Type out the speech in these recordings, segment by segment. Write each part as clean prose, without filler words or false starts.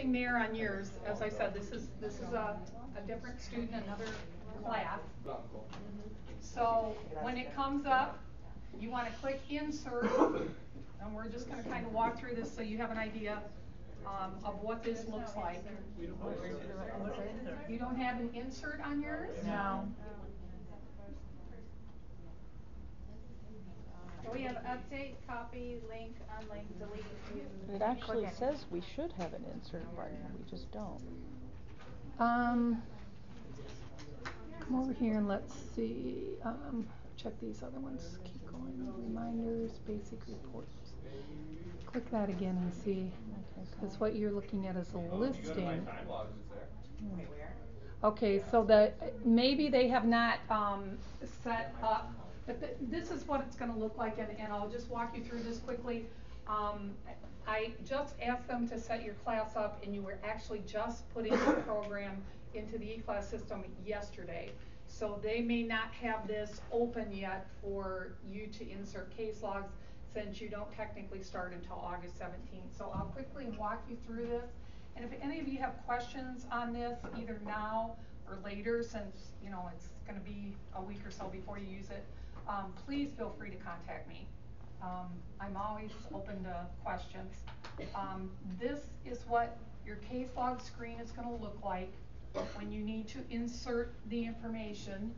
There on yours, as I said, this is a different student, another class. So when it comes up, you want to click insert, and we're just going to kind of walk through this so you have an idea of what this looks like. You don't have an insert on yours? No. We have update, copy, link, unlink, delete. It actually says we should have an insert button, we just don't. Come over here and let's see. Check these other ones. Keep going. Reminders, basic reports. Click that again and see. Because what you're looking at is a listing. Okay, so maybe they have not set up, but this is what it's going to look like, and I'll just walk you through this quickly. I just asked them to set your class up, and you were actually just putting the program into the eclas system yesterday. So they may not have this open yet for you to insert case logs, since you don't technically start until August 17th. So I'll quickly walk you through this. And if any of you have questions on this, either now or later, since it's going to be a week or so before you use it, please feel free to contact me. I'm always open to questions. This is what your case log screen is going to look like when you need to insert the information.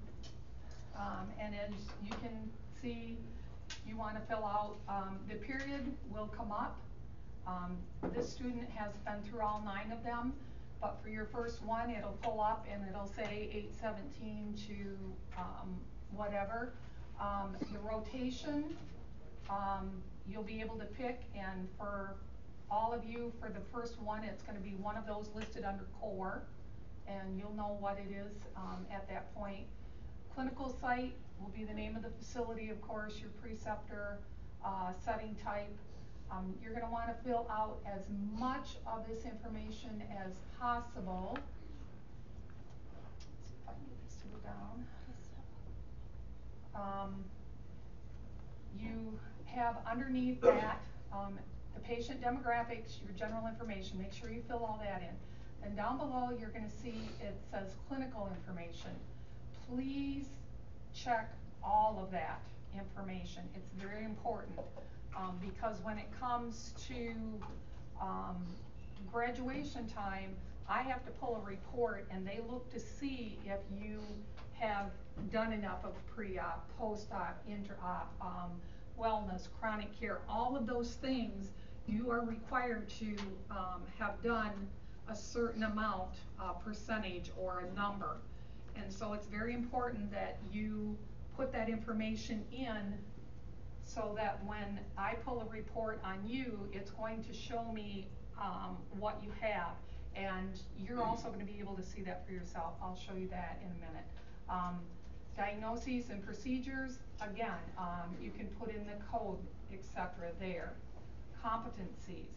And as you can see, you want to fill out, the period will come up. This student has been through all 9 of them, but for your first one, it'll pull up and it'll say 817 to whatever. The rotation, you'll be able to pick, and for all of you, for the first one, it's going to be one of those listed under core, and you'll know what it is at that point. Clinical site will be the name of the facility, of course, your preceptor, setting type. You're going to want to fill out as much of this information as possible. Let's see if I can get this to go down. You have underneath that the patient demographics, your general information. Make sure you fill all that in. And down below, you're going to see it says clinical information. Please check all of that information. It's very important. Because when it comes to graduation time, I have to pull a report, and they look to see if you have done enough of pre-op, post-op, inter-op, wellness, chronic care, all of those things you are required to have done a certain amount, percentage or a number. And so it's very important that you put that information in, so that when I pull a report on you, it's going to show me what you have. And you're also going to be able to see that for yourself. I'll show you that in a minute. Diagnoses and procedures, again, you can put in the code, etc. there. Competencies,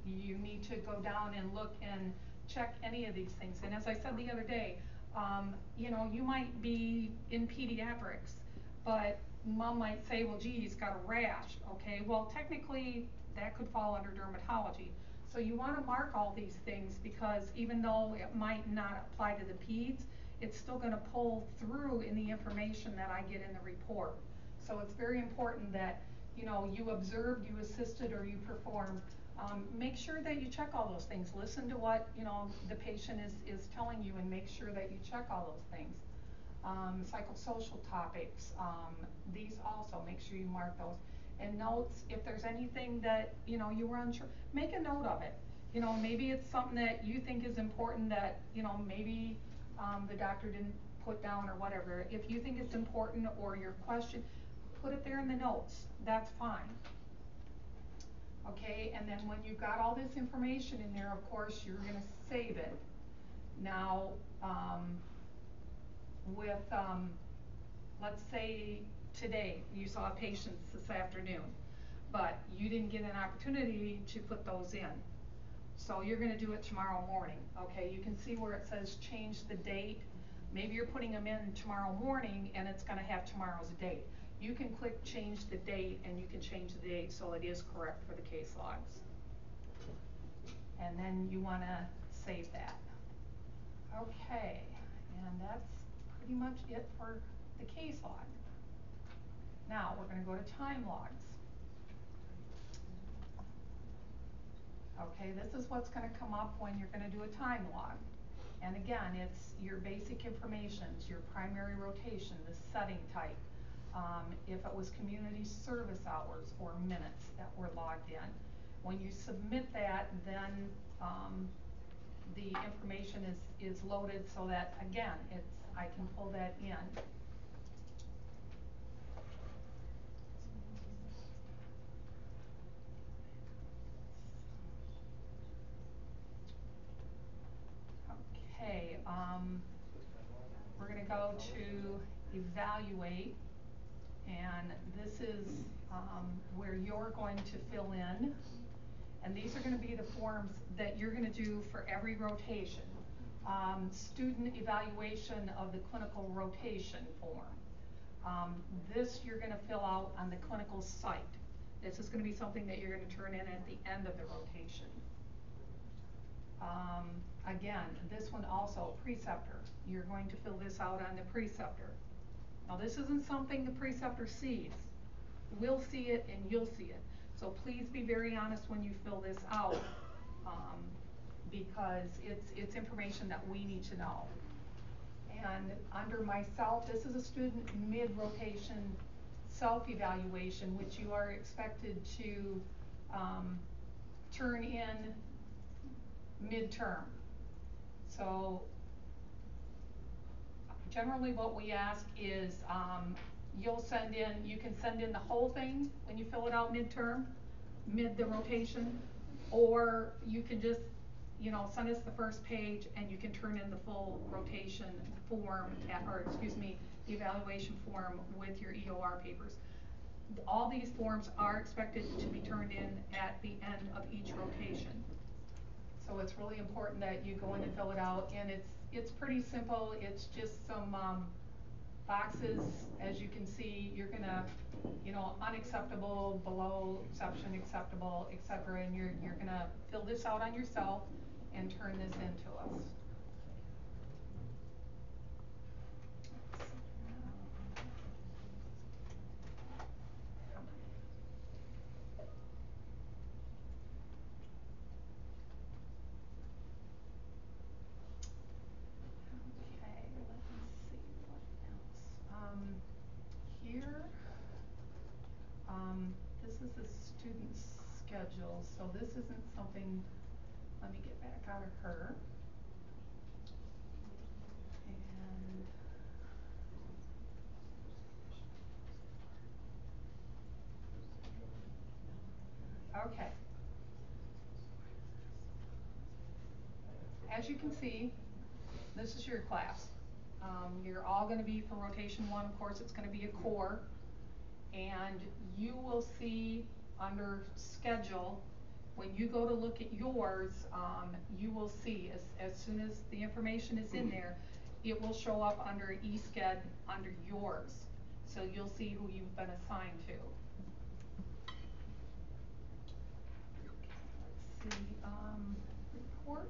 you need to go down and look and check any of these things. And as I said the other day, you might be in pediatrics, but mom might say, well, gee, he's got a rash. Okay, well, technically that could fall under dermatology. So you want to mark all these things, because even though it might not apply to the peds, it's still going to pull through in the information that I get in the report. So it's very important that you observed, you assisted, or you performed. Make sure that you check all those things. Listen to what the patient is telling you, and make sure that you check all those things. Psychosocial topics, these also, make sure you mark those. And notes, if there's anything that you were unsure, make a note of it. Maybe it's something that you think is important that maybe the doctor didn't put down or whatever. If you think it's important, or your question, put it there in the notes. That's fine. Okay, and then when you've got all this information in there, of course, you're going to save it. Now, with, let's say today you saw patients this afternoon, but you didn't get an opportunity to put those in. So you're going to do it tomorrow morning. Okay, you can see where it says change the date. Maybe you're putting them in tomorrow morning, and it's going to have tomorrow's date. You can click change the date, and you can change the date so it is correct for the case logs. and then you wanna save that. Okay, and that's pretty much it for the case log. Now, we're gonna go to time logs. Okay, this is what's gonna come up when you're gonna do a time log. And again, it's your basic information, your primary rotation, the setting type, if it was community service hours or minutes that were logged in. When you submit that, then the information is loaded so that, again, I can pull that in. Okay, we're gonna go to evaluate, and this is where you're going to fill in, and these are gonna be the forms that you're gonna do for every rotation. Student evaluation of the clinical rotation form. This you're gonna fill out on the clinical site. This is gonna be something that you're gonna turn in at the end of the rotation. Again, this one also, preceptor. You're going to fill this out on the preceptor. Now this isn't something the preceptor sees. We'll see it and you'll see it. So please be very honest when you fill this out, because it's information that we need to know. And under myself, this is a student mid-rotation self-evaluation, which you are expected to turn in midterm. So generally what we ask is you can send in the whole thing when you fill it out midterm, mid the rotation, or you can just, send us the first page and you can turn in the full rotation form, the evaluation form with your EOR papers. All these forms are expected to be turned in at the end of each rotation. So it's really important that you go in and fill it out, and it's pretty simple. It's just some boxes, as you can see. You're gonna, unacceptable, below exception, acceptable, etc. And you're gonna fill this out on yourself and turn this in to us. Here, this is the student's schedule, so this isn't something, let me get back out of her. And, okay. As you can see, this is your class. You're all gonna be for rotation 1, of course, it's gonna be a core. And you will see under schedule, when you go to look at yours, you will see as soon as the information is in there, it will show up under eSched under yours. So you'll see who you've been assigned to. Let's see, reports.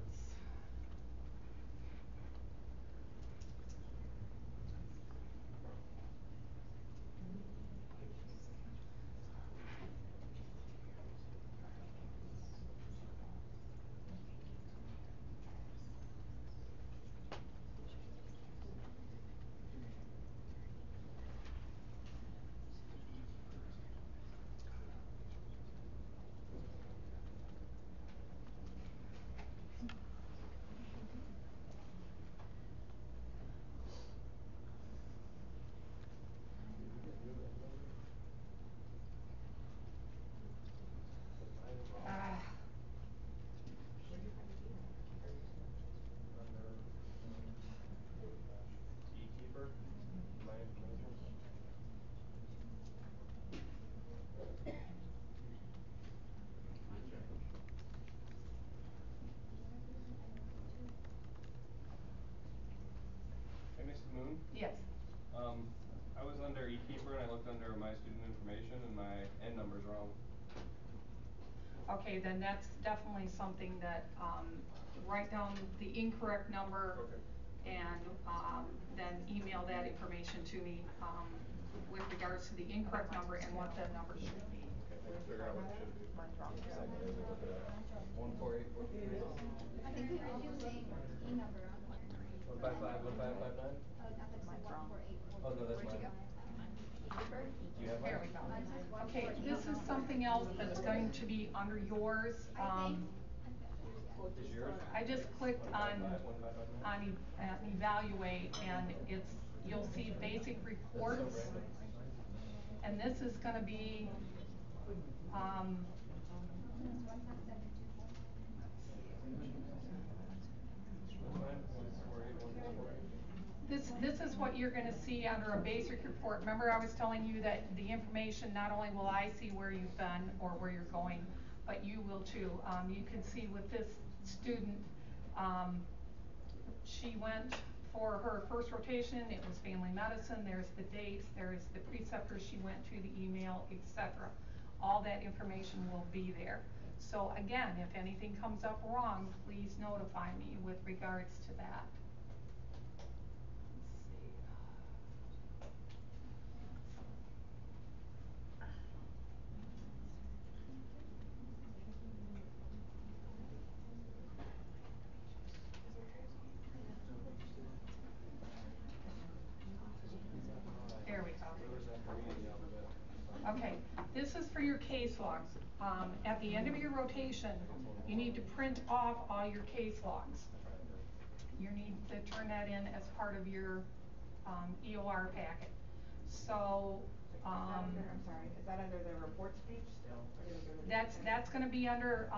Moon? Yes. I was under eKeeper and I looked under my student information and my N number's wrong. Okay, then that's definitely something that, write down the incorrect number. Okay. And, then email that information to me, with regards to the incorrect number and what the number should be. Okay, I can figure out what it should be. One four eight four three. I think we're using E number on here. 155 1559. Oh, no, that's the 1484. Oh no, that's Where'd you mine. go? Do you have There mine? we go. Mine says Okay, 1484. this is something else that's going to be under yours. I think. Is yours? I just clicked on 155 1559? evaluate, and you'll see basic reports. And this is gonna be, this is what you're gonna see under a basic report. Remember, I was telling you that the information, not only will I see where you've been or where you're going, but you will too. You can see with this student, she went for her first rotation, it was family medicine, there's the dates, there's the preceptor she went to, the email, etc. All that information will be there. So again, if anything comes up wrong, please notify me with regards to that. Let's see. There we go. Okay, this is for your case logs. At the end of your rotation, you need to print off all your case logs. You need to turn that in as part of your EOR packet. So, I'm sorry, is that under the reports page still? Or did it go to the that's gonna be under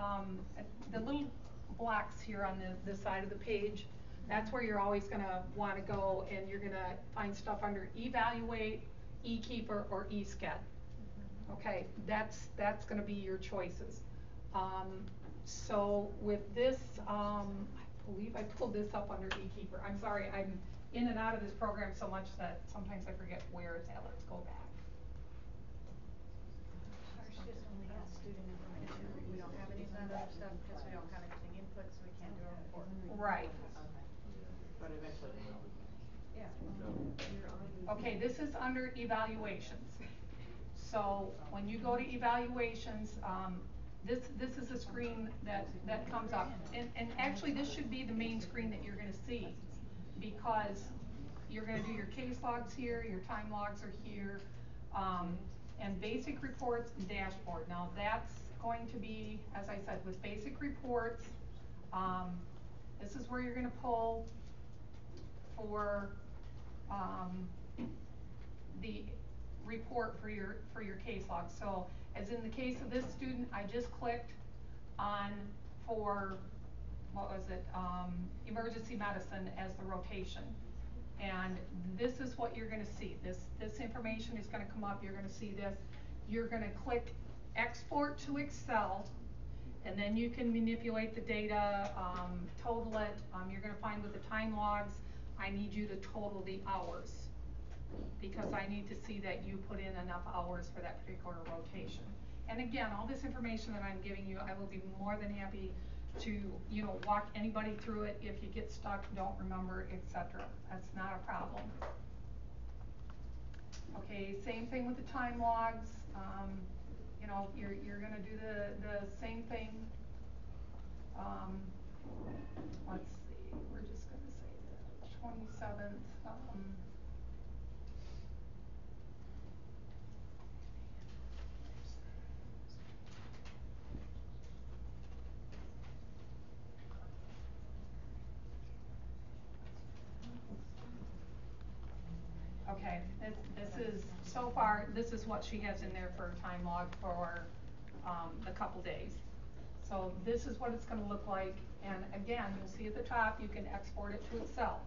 the little blocks here on the side of the page. That's where you're always gonna wanna go, and you're gonna find stuff under evaluate, eKeeper, or eSCED. Okay, that's gonna be your choices. So with this, I believe I pulled this up under eKeeper. I'm sorry, I'm in and out of this program so much that sometimes I forget where it's at. Let's go back. Ours just only has student information. We don't have any of that other stuff because we don't have anything input, so we can't do a report. Right. But eventually they will. Yeah. Okay, this is under evaluations. So when you go to evaluations, this is a screen that comes up. And actually this should be the main screen that you're gonna see, because you're gonna do your case logs here, your time logs are here, and basic reports and dashboard. Now that's going to be, as I said, with basic reports, this is where you're gonna pull for the report for your case log. So as in the case of this student, I just clicked on for, what was it, emergency medicine as the rotation. And this is what you're gonna see. This information is gonna come up, you're gonna see this. You're gonna click export to Excel, and then you can manipulate the data, total it. You're gonna find with the time logs, I need you to total the hours, because I need to see that you put in enough hours for that particular rotation. And again, all this information that I'm giving you, I will be more than happy to, walk anybody through it if you get stuck, don't remember, etc. That's not a problem. Okay, same thing with the time logs. You're gonna do the same thing. Let's see, we're just gonna say the 27th. Okay, this is, so far, this is what she has in there for a time log for a couple days. So this is what it's gonna look like, and again, you'll see at the top, you can export it to Excel.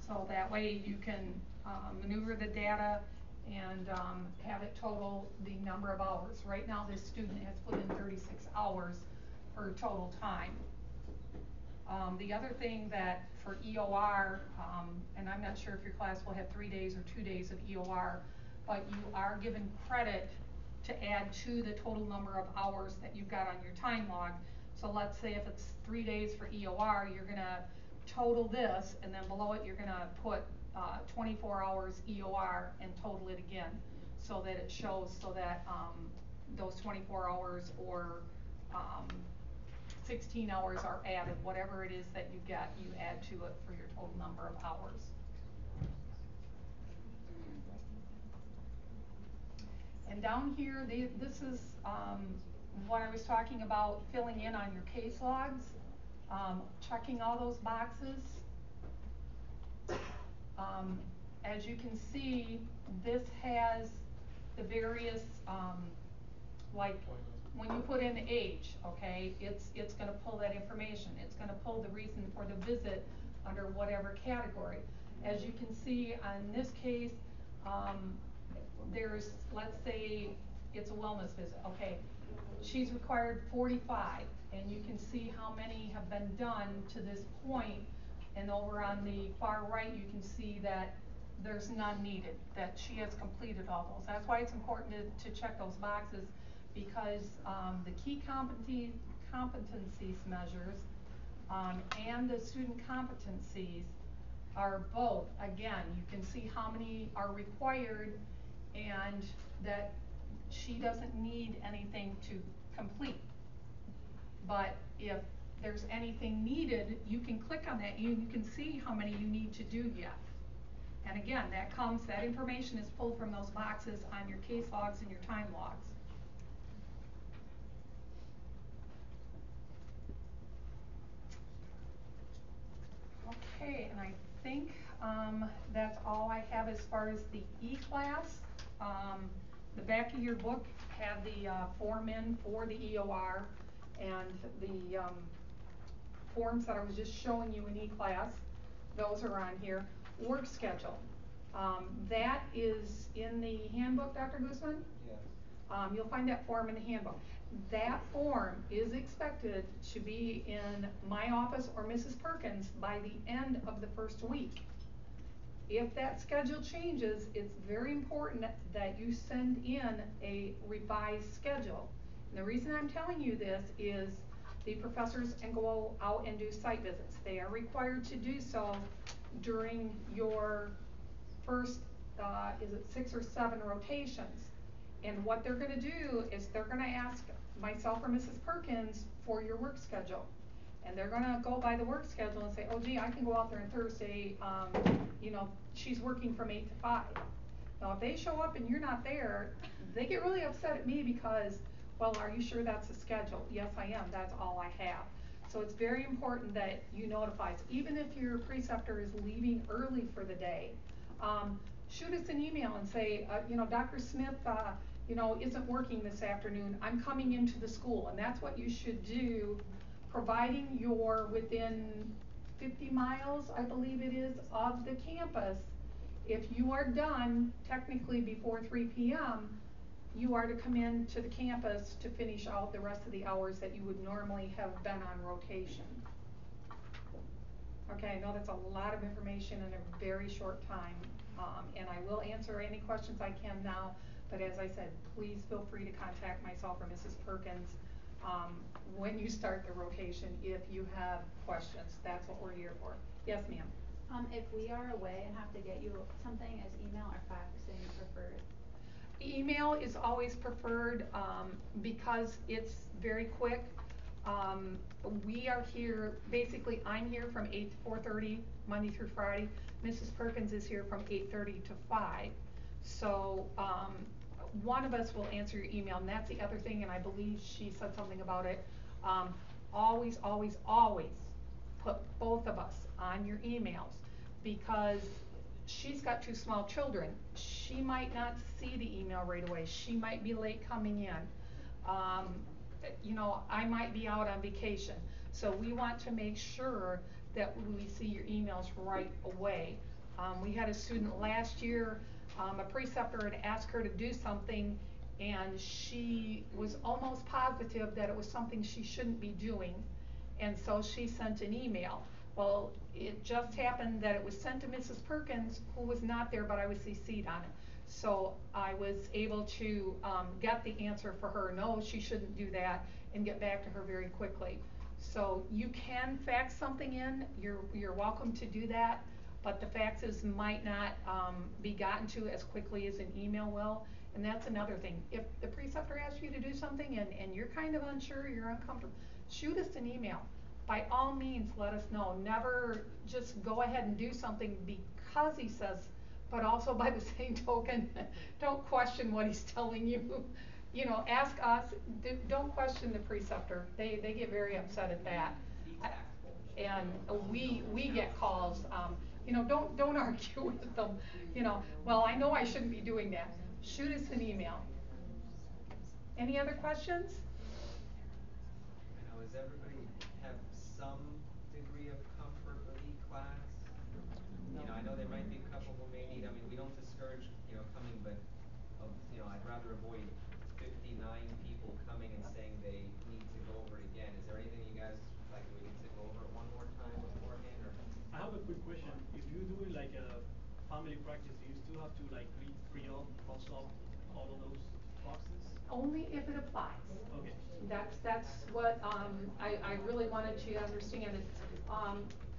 So that way you can maneuver the data and have it total the number of hours. Right now, this student has put in 36 hours for total time. The other thing that for EOR, and I'm not sure if your class will have 3 days or 2 days of EOR, but you are given credit to add to the total number of hours that you've got on your time log. So let's say if it's 3 days for EOR, you're gonna total this, and then below it, you're gonna put 24 hours EOR and total it again, so that it shows, so that those 24 hours or 16 hours are added, whatever it is that you get, you add to it for your total number of hours. And down here, this is what I was talking about, filling in on your case logs, checking all those boxes. As you can see, this has the various, like when you put in age, okay, it's gonna pull that information. It's gonna pull the reason for the visit under whatever category. As you can see on this case, there's, let's say it's a wellness visit, okay. She's required 45, and you can see how many have been done to this point, and over on the far right you can see that there's none needed, that she has completed all those. That's why it's important to check those boxes, because the key competencies measures and the student competencies are both, again, you can see how many are required and that she doesn't need anything to complete. But if there's anything needed, you can click on that, you can see how many you need to do yet. And again, that information is pulled from those boxes on your case logs and your time logs. Okay, and I think that's all I have as far as the eclas. The back of your book had the form in for the EOR, and the forms that I was just showing you in eclas, those are on here. Work schedule, that is in the handbook, Dr. Guzman? Yes. You'll find that form in the handbook. That form is expected to be in my office or Mrs. Perkins by the end of the first week. If that schedule changes, it's very important that you send in a revised schedule. And the reason I'm telling you this is the professors can go out and do site visits. They are required to do so during your first, is it 6 or 7 rotations. And what they're gonna do is they're gonna ask myself or Mrs. Perkins for your work schedule. And they're gonna go by the work schedule and say, oh gee, I can go out there on Thursday, you know, she's working from 8 to 5. Now if they show up and you're not there, they get really upset at me because, well, are you sure that's the schedule? Yes, I am, that's all I have. So it's very important that you notify us, even if your preceptor is leaving early for the day. Shoot us an email and say, you know, Dr. Smith, you know, isn't working this afternoon, I'm coming into the school. And that's what you should do, providing you're within 50 miles, I believe it is, of the campus. If you are done technically before 3 p.m., you are to come in to the campus to finish out the rest of the hours that you would normally have been on rotation. Okay, I know that's a lot of information in a very short time, and I will answer any questions I can now, but as I said, please feel free to contact myself or Mrs. Perkins when you start the rotation if you have questions. That's what we're here for. Yes, ma'am? If we are away and have to get you something, is email or faxing preferred? Email is always preferred because it's very quick. We are here, basically I'm here from 8 to 4:30 Monday through Friday. Mrs. Perkins is here from 8:30 to 5. So one of us will answer your email, and that's the other thing, and I believe she said something about it. Always, always, always put both of us on your emails, because she's got 2 small children. She might not see the email right away. She might be late coming in. You know, I might be out on vacation. So we want to make sure that we see your emails right away. We had a student last year, a preceptor had asked her to do something, and she was almost positive that it was something she shouldn't be doing, and so she sent an email. Well, it just happened that it was sent to Mrs. Perkins, who was not there, but I was CC'd on it. So I was able to, get the answer for her, no, she shouldn't do that, and get back to her very quickly. So you can fax something in, you're welcome to do that, but the faxes might not, be gotten to as quickly as an email will. And that's another thing, if the preceptor asks you to do something and you're kind of unsure, you're uncomfortable, shoot us an email. By all means, let us know. Never just go ahead and do something because he says, but also by the same token, don't question what he's telling you. You know, ask us, don't question the preceptor. They get very upset at that. And we get calls, you know, don't argue with them. You know, well, I know I shouldn't be doing that. Shoot us an email. Any other questions? Now, does everybody have some degree of comfort with eclas? You know, I know there might be a couple who may need, I mean, we don't discourage, you know, coming, but, you know, I'd rather avoid 59 people coming and saying they need to go over it again. Is there anything you guys, like, we need to go over it one more time beforehand, or? I have a quick question. If you're doing like a family practice, do you still have to like pre-op, cross off all of those boxes? Only if it applies. Okay. That's what, I really wanted you to understand it.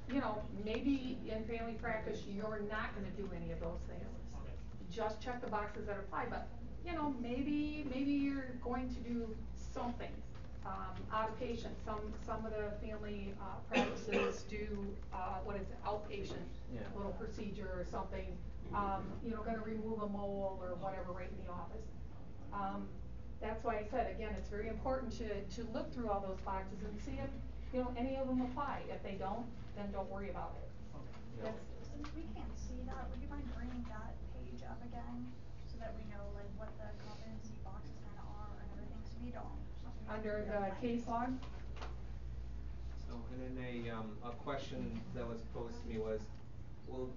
You know, maybe in family practice, you're not gonna do any of those things. Okay. Just check the boxes that apply, but, you know, maybe you're going to do something, outpatient. Some of the family, practices do, what is it, outpatient, Yeah. little procedure or something. You know, gonna remove a mole or whatever right in the office. That's why I said, again, it's very important to look through all those boxes and see if, you know, any of them apply. If they don't, then don't worry about it. Okay. Yes. Since we can't see that, would you mind bringing that page up again, so that we know like what the competency boxes kinda are and everything, so we don't. Under the case log? So, and then a question that was posed to me was, well,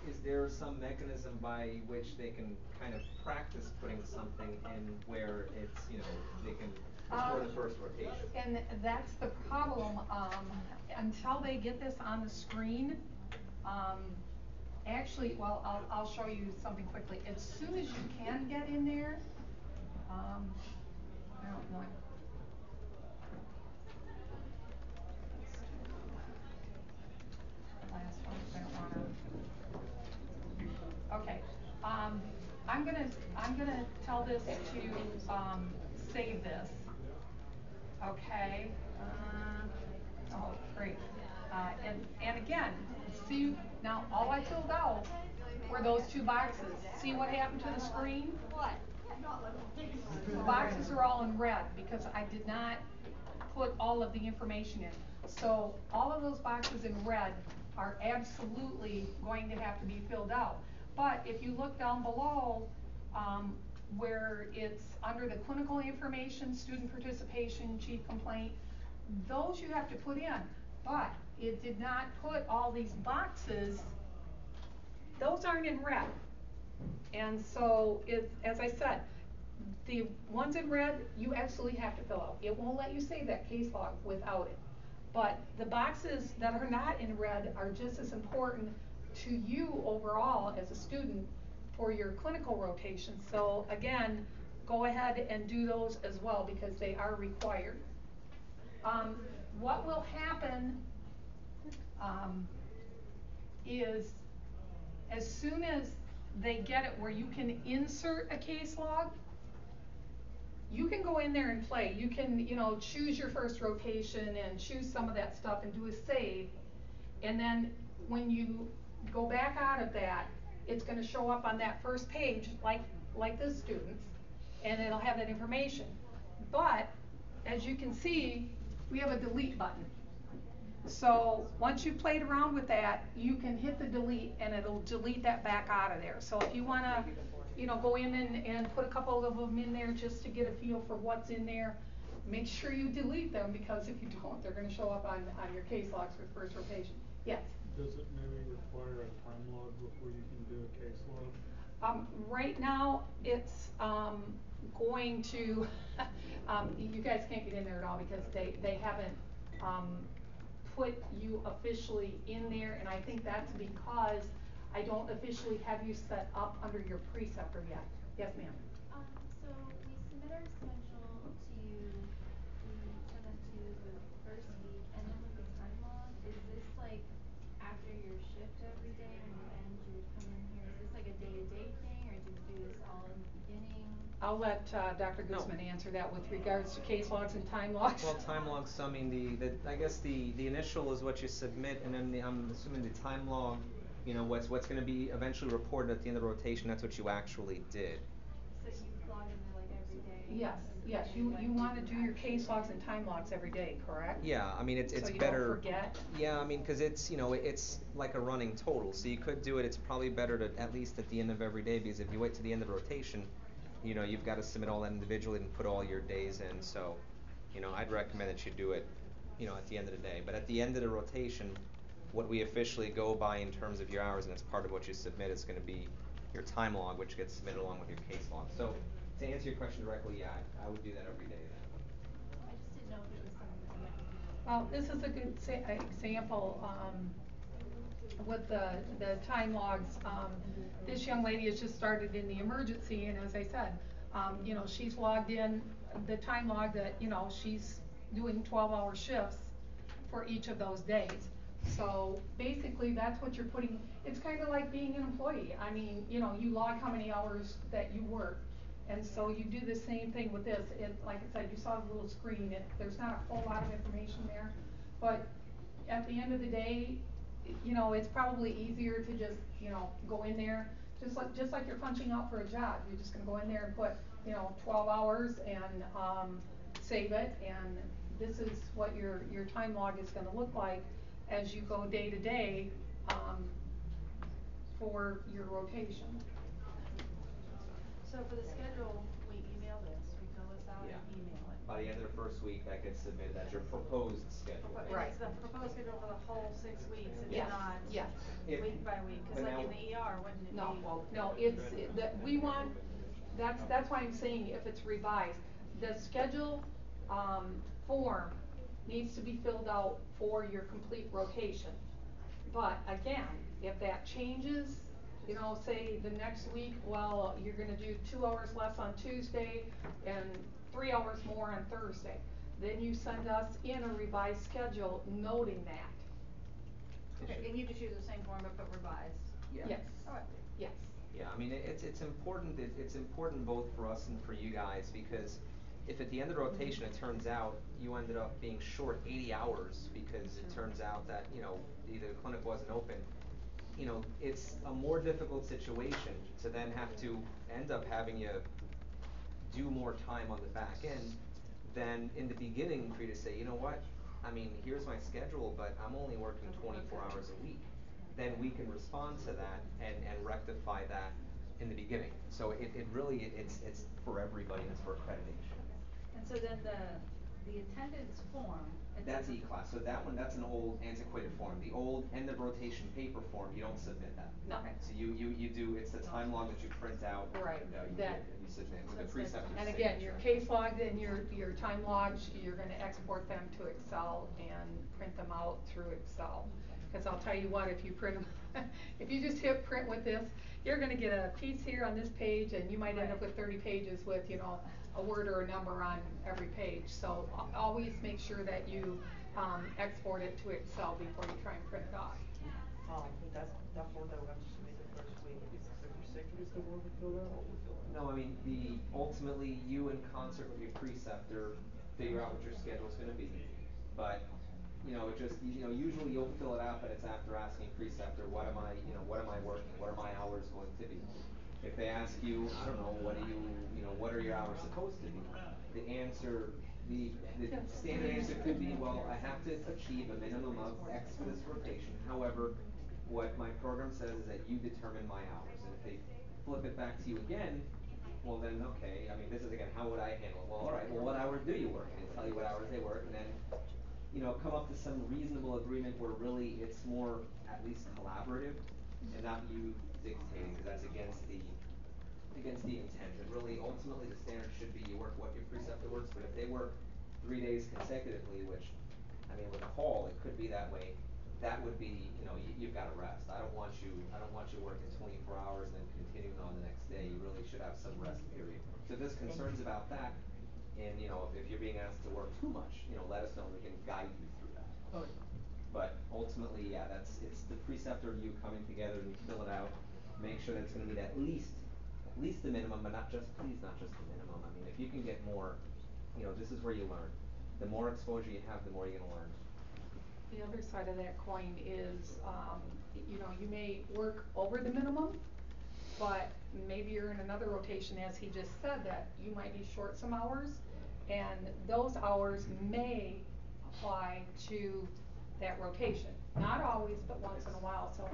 is there some mechanism by which they can kind of practice putting something in where it's, you know, they can, before the first rotation? And that's the problem, until they get this on the screen, actually, well, I'll show you something quickly. As soon as you can get in there, I don't know. Last one, I don't wanna. Okay, I'm gonna tell this to, save this. Okay, oh, great. And again, see, now all I filled out were those two boxes. See what happened to the screen? What? The boxes are all in red because I did not put all of the information in. So all of those boxes in red are absolutely going to have to be filled out. But if you look down below, where it's under the clinical information, student participation, chief complaint, those you have to put in. But it did not put all these boxes, those aren't in red. And so as I said, the ones in red, you absolutely have to fill out. It won't let you save that case log without it. But the boxes that are not in red are just as important to you overall as a student for your clinical rotation. So again, go ahead and do those as well because they are required. What will happen is as soon as they get it where you can insert a case log, you can go in there and play. You can, you know, choose your first rotation and choose some of that stuff and do a save. And then when you go back out of that, it's gonna show up on that first page like this student's, and it'll have that information. But as you can see, we have a delete button. So once you've played around with that, you can hit the delete and it'll delete that back out of there. So if you wanna, you know, go in and put a couple of them in there just to get a feel for what's in there, make sure you delete them because if you don't, they're gonna show up on your case logs for first rotation. Yes? Does it maybe require a time log before you can do a case log? Right now, it's going to, you guys can't get in there at all because they haven't put you officially in there, and I think that's because I don't officially have you set up under your preceptor yet. Yes, ma'am? So we submit our schedule to you, we send that to you the first week, and then with the time log, is this like after your shift every day, when you end, you would come in here, is this like a day-to-day thing, or do we do this all in the beginning? I'll let Dr. Guzman answer that with regards to case logs and time logs. Well, time logs, I mean, I guess the initial is what you submit, and then I'm assuming the time log, you know, what's gonna be eventually reported at the end of the rotation, that's what you actually did. So you log in there like every day? Yes, yes, you wanna do your case logs and time logs every day, correct? Yeah, I mean, it's So you better. don't forget? Yeah, I mean, 'cause it's, you know, it's like a running total, so you could do it, it's probably better to, at least at the end of every day, because if you wait to the end of the rotation, you know, you've gotta submit all that individually and put all your days in, so, you know, I'd recommend that you do it, you know, at the end of the day. But at the end of the rotation, what we officially go by in terms of your hours, and it's part of what you submit, is gonna be your time log, which gets submitted along with your case log. So, to answer your question directly, yeah, I would do that every day then. I just didn't know if it was something that we had to do. Well, this is a good example, with the time logs. This young lady has just started in the emergency, and as I said, you know, she's logged in the time log that, you know, she's doing 12-hour shifts for each of those days. So basically, that's what you're putting, it's kinda like being an employee. I mean, you know, you log how many hours that you work. And so you do the same thing with this. Like I said, you saw the little screen, there's not a whole lot of information there. But at the end of the day, you know, it's probably easier to just, you know, go in there, just like you're punching out for a job. You're just gonna go in there and put, you know, 12 hours and, save it, and this is what your time log is gonna look like as you go day to day, for your rotation. So for the schedule, we email this, we fill this out Yeah. and email it. By the end of the first week, that gets submitted as your proposed schedule. But Right. it's the proposed schedule for the whole 6 weeks, it's Yes, not yes. week by week, cause But like now- in the ER, wouldn't it be? No, it's, we want, that's why I'm saying if it's revised, the schedule, form needs to be filled out for your complete rotation. But again, if that changes, you know, say the next week, well, you're gonna do 2 hours less on Tuesday and 3 hours more on Thursday, then you send us in a revised schedule noting that. Okay, and you just use the same form but put revised? Yeah. Yes, Alright. yes. Yeah, I mean, it's important, it's important both for us and for you guys, because if at the end of the rotation it turns out you ended up being short 80 hours because it turns out that, you know, either the clinic wasn't open, you know, it's a more difficult situation to then have to end up having you do more time on the back end than in the beginning for you to say, you know what, I mean, here's my schedule, but I'm only working 24 hours a week. Then we can respond to that and rectify that in the beginning. So it really, it's for everybody, and it's for accreditation. And so then the attendance form, it That's doesn't. eclas, so that one, that's an old antiquated form. The old end of rotation paper form, you don't submit that. No. So you do, it's the time log that you print out Right, and you that- get, and you submit with the So it's preceptor's And again, your signature. case logs and your time logs, you're gonna export them to Excel and print them out through Excel. Cause I'll tell you what, if you print them, if you just hit print with this, you're gonna get a piece here on this page, and you might end up with 30 pages with, you know, a word or a number on every page. So always make sure that you, export it to Excel before you try and print it off. That form that we have to submit the first week, is the preceptor the one who fill that, or we fill that? No, I mean, ultimately, you in concert with your preceptor figure out what your schedule's gonna be. But, you know, it just, you know, usually you'll fill it out, but it's after asking preceptor, what am I working, what are my hours going to be? If they ask you, I don't know, what are your hours supposed to be? The answer, the standard answer could be, well, I have to achieve a minimum of X for this rotation. However, what my program says is that you determine my hours, and if they flip it back to you again, well then, okay, I mean, this is again, how would I handle it? Well, alright, well, what hours do you work? And they tell you what hours they work, and then, you know, come up to some reasonable agreement where really it's more, at least collaborative, and not you dictating, because that's against the intent. And really, ultimately, the standard should be you work what your preceptor works, but if they work 3 days consecutively, which, I mean, with a call, it could be that way, that would be, you've gotta rest. I don't want you working 24 hours and then continuing on the next day. You really should have some rest period. So if there's concerns about that, and, if you're being asked to work too much, let us know, we can guide you through that. Oh, But ultimately, yeah, it's the preceptor and you coming together and you fill it out, make sure that it's gonna meet at least the minimum, but not just the minimum. I mean, if you can get more, this is where you learn. The more exposure you have, the more you're gonna learn. The other side of that coin is, you may work over the minimum, but maybe you're in another rotation, as he just said, that you might be short some hours, and those hours may apply to that rotation. Not always, but once in a while. So,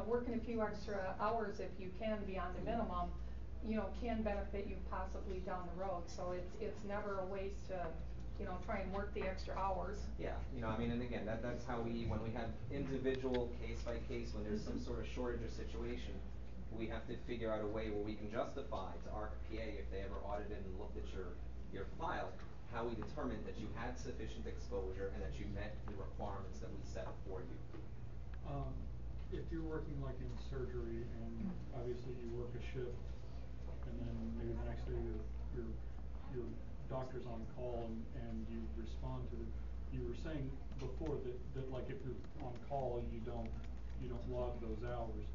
working a few extra hours if you can beyond the minimum, can benefit you possibly down the road. So it's never a waste to, try and work the extra hours. Yeah, I mean, and again, that's how when we have individual case by case, when there's some sort of shortage or situation, we have to figure out a way where we can justify to our PA, if they ever audited and looked at your file, how we determined that you had sufficient exposure and that you met the requirements that we set for you. If you're working like in surgery and obviously you work a shift and then maybe the next day your doctor's on call and you respond to you were saying before that like if you're on call you don't log those hours,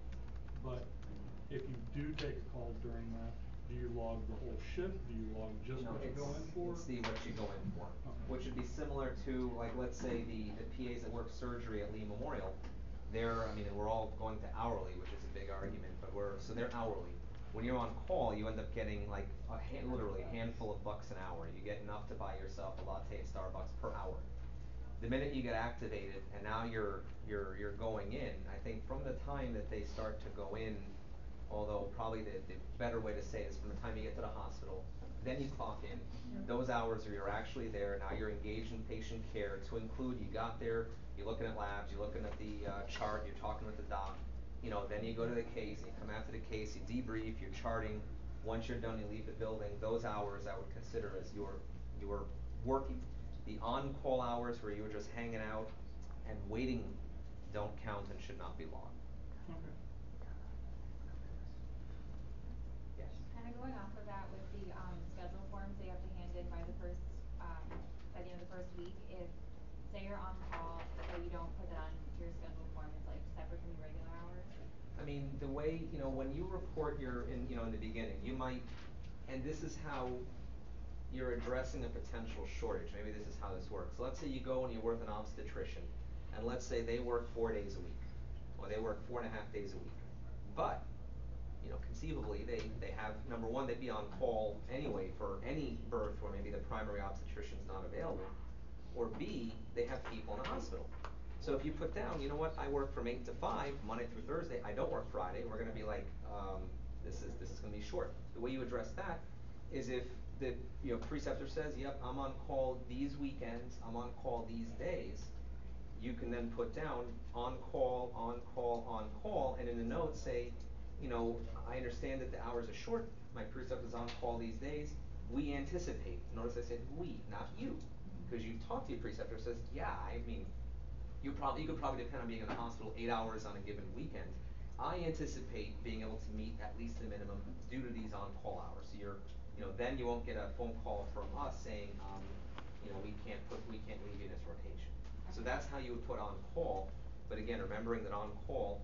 but if you do take a call during that, do you log the whole shift? Do you log just what you go in for? It's the what you go in for, Okay. which would be similar to, like, let's say the PAs that work surgery at Lee Memorial, and we're all going to hourly, which is a big argument, but so they're hourly. When you're on call, you end up getting like literally a handful of bucks an hour. You get enough to buy yourself a latte at Starbucks per hour. The minute you get activated and now you're going in, I think from the time that they start to go in, although probably the better way to say it is from the time you get to the hospital, then you clock in. Those hours are you're actually there, now you're engaged in patient care, to include you got there, you're looking at labs, you're looking at the chart, you're talking with the doc, then you go to the case, you come after the case, you debrief, you're charting. Once you're done, you leave the building. Those hours I would consider as your working. The on-call hours where you were just hanging out and waiting don't count and should not be logged. Okay. Yes. Kind of going off of that with the schedule forms they have to hand in by the end of the first week. If say you're on call, but you don't put that on your schedule form, it's like separate from your regular hours. I mean, the way, when you report in the beginning, you might, and this is how you're addressing a potential shortage. Maybe this is how this works. Let's say you go and you work with an obstetrician, and let's say they work 4 days a week, or they work 4.5 days a week. But, conceivably, they have, number one, they'd be on call anyway for any birth where maybe the primary obstetrician's not available, or B, they have people in the hospital. So if you put down, you know what, I work from 8 to 5, Monday through Thursday, I don't work Friday, we're gonna be like, this is gonna be short. The way you address that is if the preceptor says, yep, I'm on call these weekends, I'm on call these days, you can then put down on call, on call, on call, and in the notes say, I understand that the hours are short, my preceptor's on call these days, we anticipate. Notice I said we, not you, because you talk to your preceptor, says, yeah, you could probably depend on being in the hospital 8 hours on a given weekend. I anticipate being able to meet at least the minimum due to these on-call hours. So then you won't get a phone call from us saying, we can't leave you in this rotation. So that's how you would put on call, but again, remembering that on call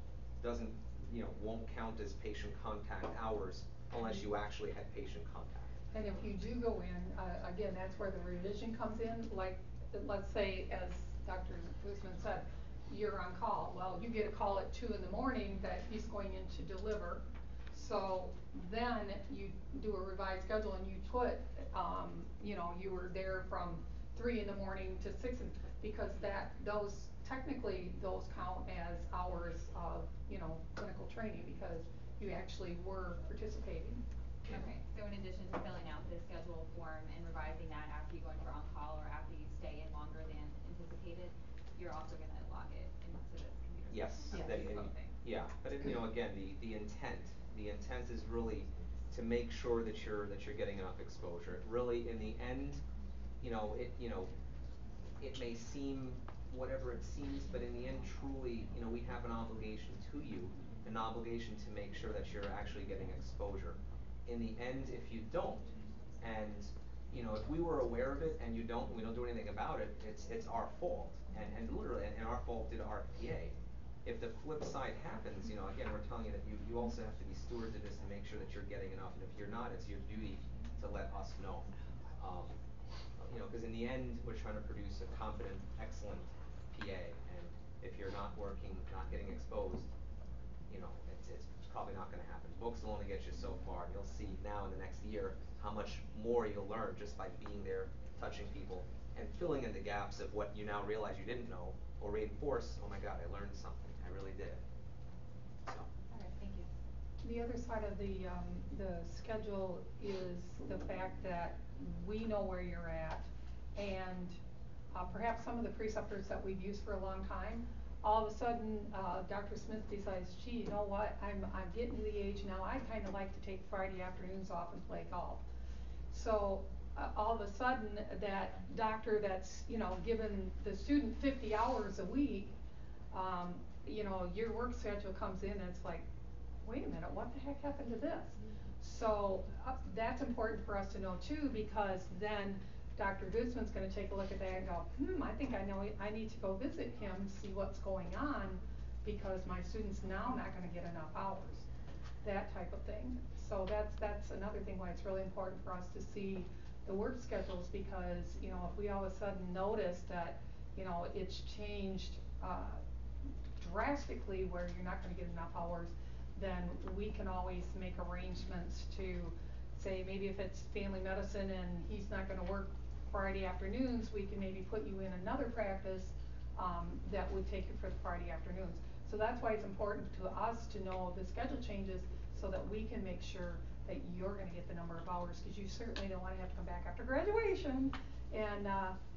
won't count as patient contact hours unless you actually had patient contact. And if you do go in, again, that's where the revision comes in. Like, let's say, as Dr. Guzman said, you're on call. Well, you get a call at 2 in the morning that he's going in to deliver. So then you do a revised schedule and you put, you were there from 3 in the morning to 6, because technically those count as hours of, clinical training, because you actually were participating. Okay, so in addition to filling out this schedule form and revising that after you go in for on-call or after you stay in longer than anticipated, you're also going to log it into this computer system? Yes. Okay. Yeah, but again, the intent is really to make sure that you're getting enough exposure. Really, in the end, it may seem whatever it seems, but in the end, truly, you know, we have an obligation to you, an obligation to make sure that you're actually getting exposure. In the end, if you don't, and, you know, if we were aware of it and you don't, and we don't do anything about it, it's our fault, and literally, and our fault due to our PA. If the flip side happens, you know, again, we're telling you that you also have to be stewards of this and make sure that you're getting enough, and if you're not, it's your duty to let us know. You know, cause in the end, we're trying to produce a competent, excellent PA, and if you're not working, not getting exposed, you know, it's probably not gonna happen. Books will only get you so far, and you'll see now in the next year how much more you'll learn just by being there, touching people, and filling in the gaps of what you now realize you didn't know, or reinforce, oh my god, I learned something, I really did. So. Okay, thank you. The other side of the schedule is the fact that we know where you're at, and perhaps some of the preceptors that we've used for a long time, all of a sudden, Dr. Smith decides, gee, you know what, I'm getting to the age now, I kinda like to take Friday afternoons off and play golf. So, all of a sudden, that doctor that's, you know, given the student 50 hours a week, you know, your work schedule comes in and it's like, wait a minute, what the heck happened to this? So, that's important for us to know too, because then Dr. Guzman's gonna take a look at that and go, I think I know, I need to go visit him, see what's going on, because my student's now not gonna get enough hours, that type of thing. So that's another thing why it's really important for us to see the work schedules, because, you know, if we all of a sudden notice that, you know, it's changed, drastically where you're not gonna get enough hours, then we can always make arrangements to say, maybe if it's family medicine and he's not gonna work Friday afternoons, we can maybe put you in another practice that would take you for the Friday afternoons. So that's why it's important to us to know the schedule changes, so that we can make sure that you're gonna get the number of hours, cause you certainly don't wanna have to come back after graduation and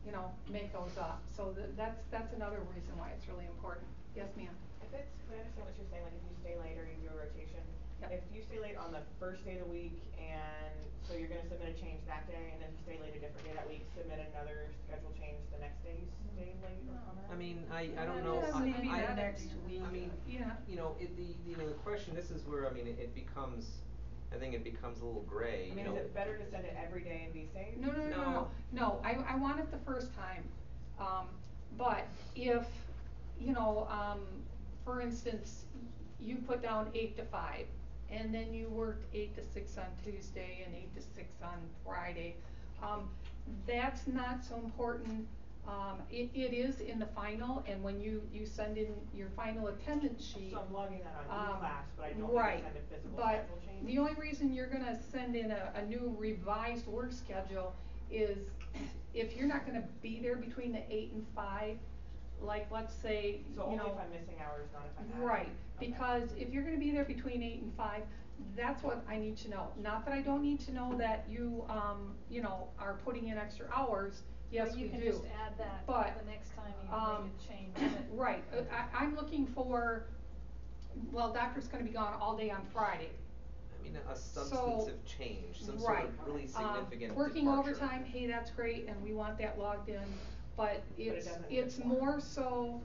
you know, make those up. So that's another reason why it's really important. Yes, ma'am? If it's, I understand what you're saying, like if you stay late or you do a rotation. Yep. If you stay late on the first day of the week, and so you're gonna submit a change that day, and then if you stay late a different day that week, submit another schedule change the next day you stay late or come in? I mean, I don't know, Maybe I the next week. I mean, Yeah. you know, you know, the question, this is where, I mean, it becomes, I think it becomes a little gray, I mean, you know. is it better to send it every day and be safe? No, I want it the first time, but if, you know, for instance, you put down 8 to 5, and then you worked 8 to 6 on Tuesday and 8 to 6 on Friday, that's not so important. It is in the final, and when you send in your final attendance sheet. So I'm logging that on eclas, but I don't need right, to send a physical but schedule change? the only reason you're gonna send in a new revised work schedule is if you're not gonna be there between the 8 and 5, like let's say, So you only know. if I'm missing hours, not if I'm adding? Right, Okay. because if you're gonna be there between 8 and 5, that's what I need to know. Not that I don't need to know that you know, are putting in extra hours, yes, we do. You can just add that But, the next time you make a change. right, I'm looking for, well, doctor's gonna be gone all day on Friday. I mean, a substantive change, some sort Right, of really significant working departure. overtime, hey, that's great, and we want that logged in, but it's doesn't it's conform. more so,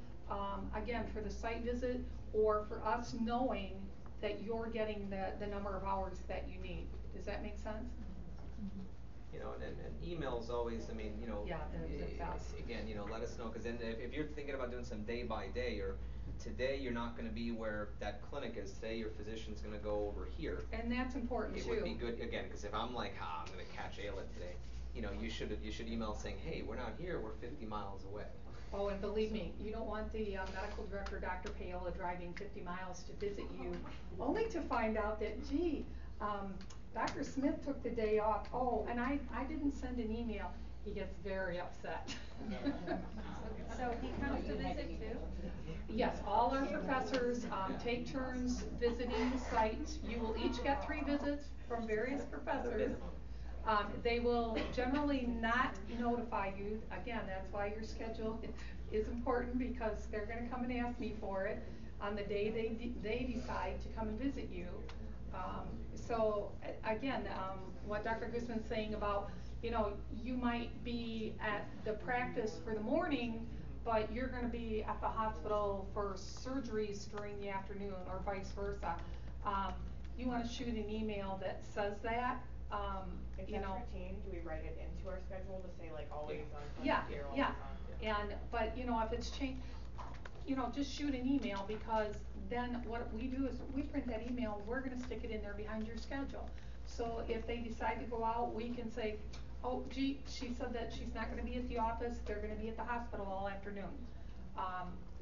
again, for the site visit, or for us knowing that you're getting the number of hours that you need. Does that make sense? You know, and emails always, I mean, you know, Yeah, they're best. again, you know, let us know, cause then if you're thinking about doing some day by day, or today you're not gonna be where that clinic is, today your physician's gonna go over here. And that's important It too. would be good, again, cause if I'm like, I'm gonna catch AILET today, you know, you should email saying, hey, we're not here, we're 50 miles away. Oh, and believe me, you don't want the medical director, Dr. Paola, driving 50 miles to visit you, only to find out that, gee, Dr. Smith took the day off, oh, and I didn't send an email. He gets very upset. So he comes to visit too? Yes, all our professors take turns visiting sites. You will each get 3 visits from various professors. They will generally not notify you. Again, that's why your schedule is important, because they're gonna come and ask me for it on the day they decide to come and visit you. So again, what Dr. Guzman's saying about, you know, you might be at the practice for the morning, but you're gonna be at the hospital for surgeries during the afternoon or vice versa. You wanna shoot an email that says that, If you that's know. routine, do we write it into our schedule to say like always on Yeah, here, always yeah, on? and, but, you know, if it's changed, you know, just shoot an email, because then what we do is we print that email, we're gonna stick it in there behind your schedule. So if they decide to go out, we can say, oh gee, she said that she's not gonna be at the office, they're gonna be at the hospital all afternoon.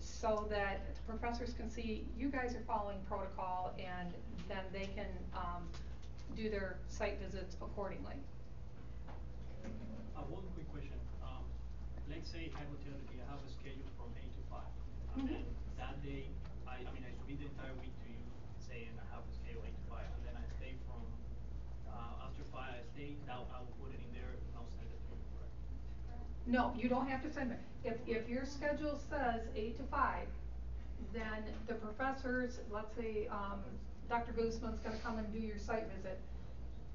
So that professors can see you guys are following protocol, and then they can, do their site visits accordingly. One quick question. Let's say hypothetically I have a schedule from 8 to 5, and Mhm. then that day, I mean I submit the entire week to you, saying I have a schedule 8 to 5, and then I stay from after 5 I stay. Now I will put it in there and I'll send it to you, correct? No, you don't have to send it. If your schedule says 8 to 5, then the professors, let's say, Dr. Guzman's gonna come and do your site visit,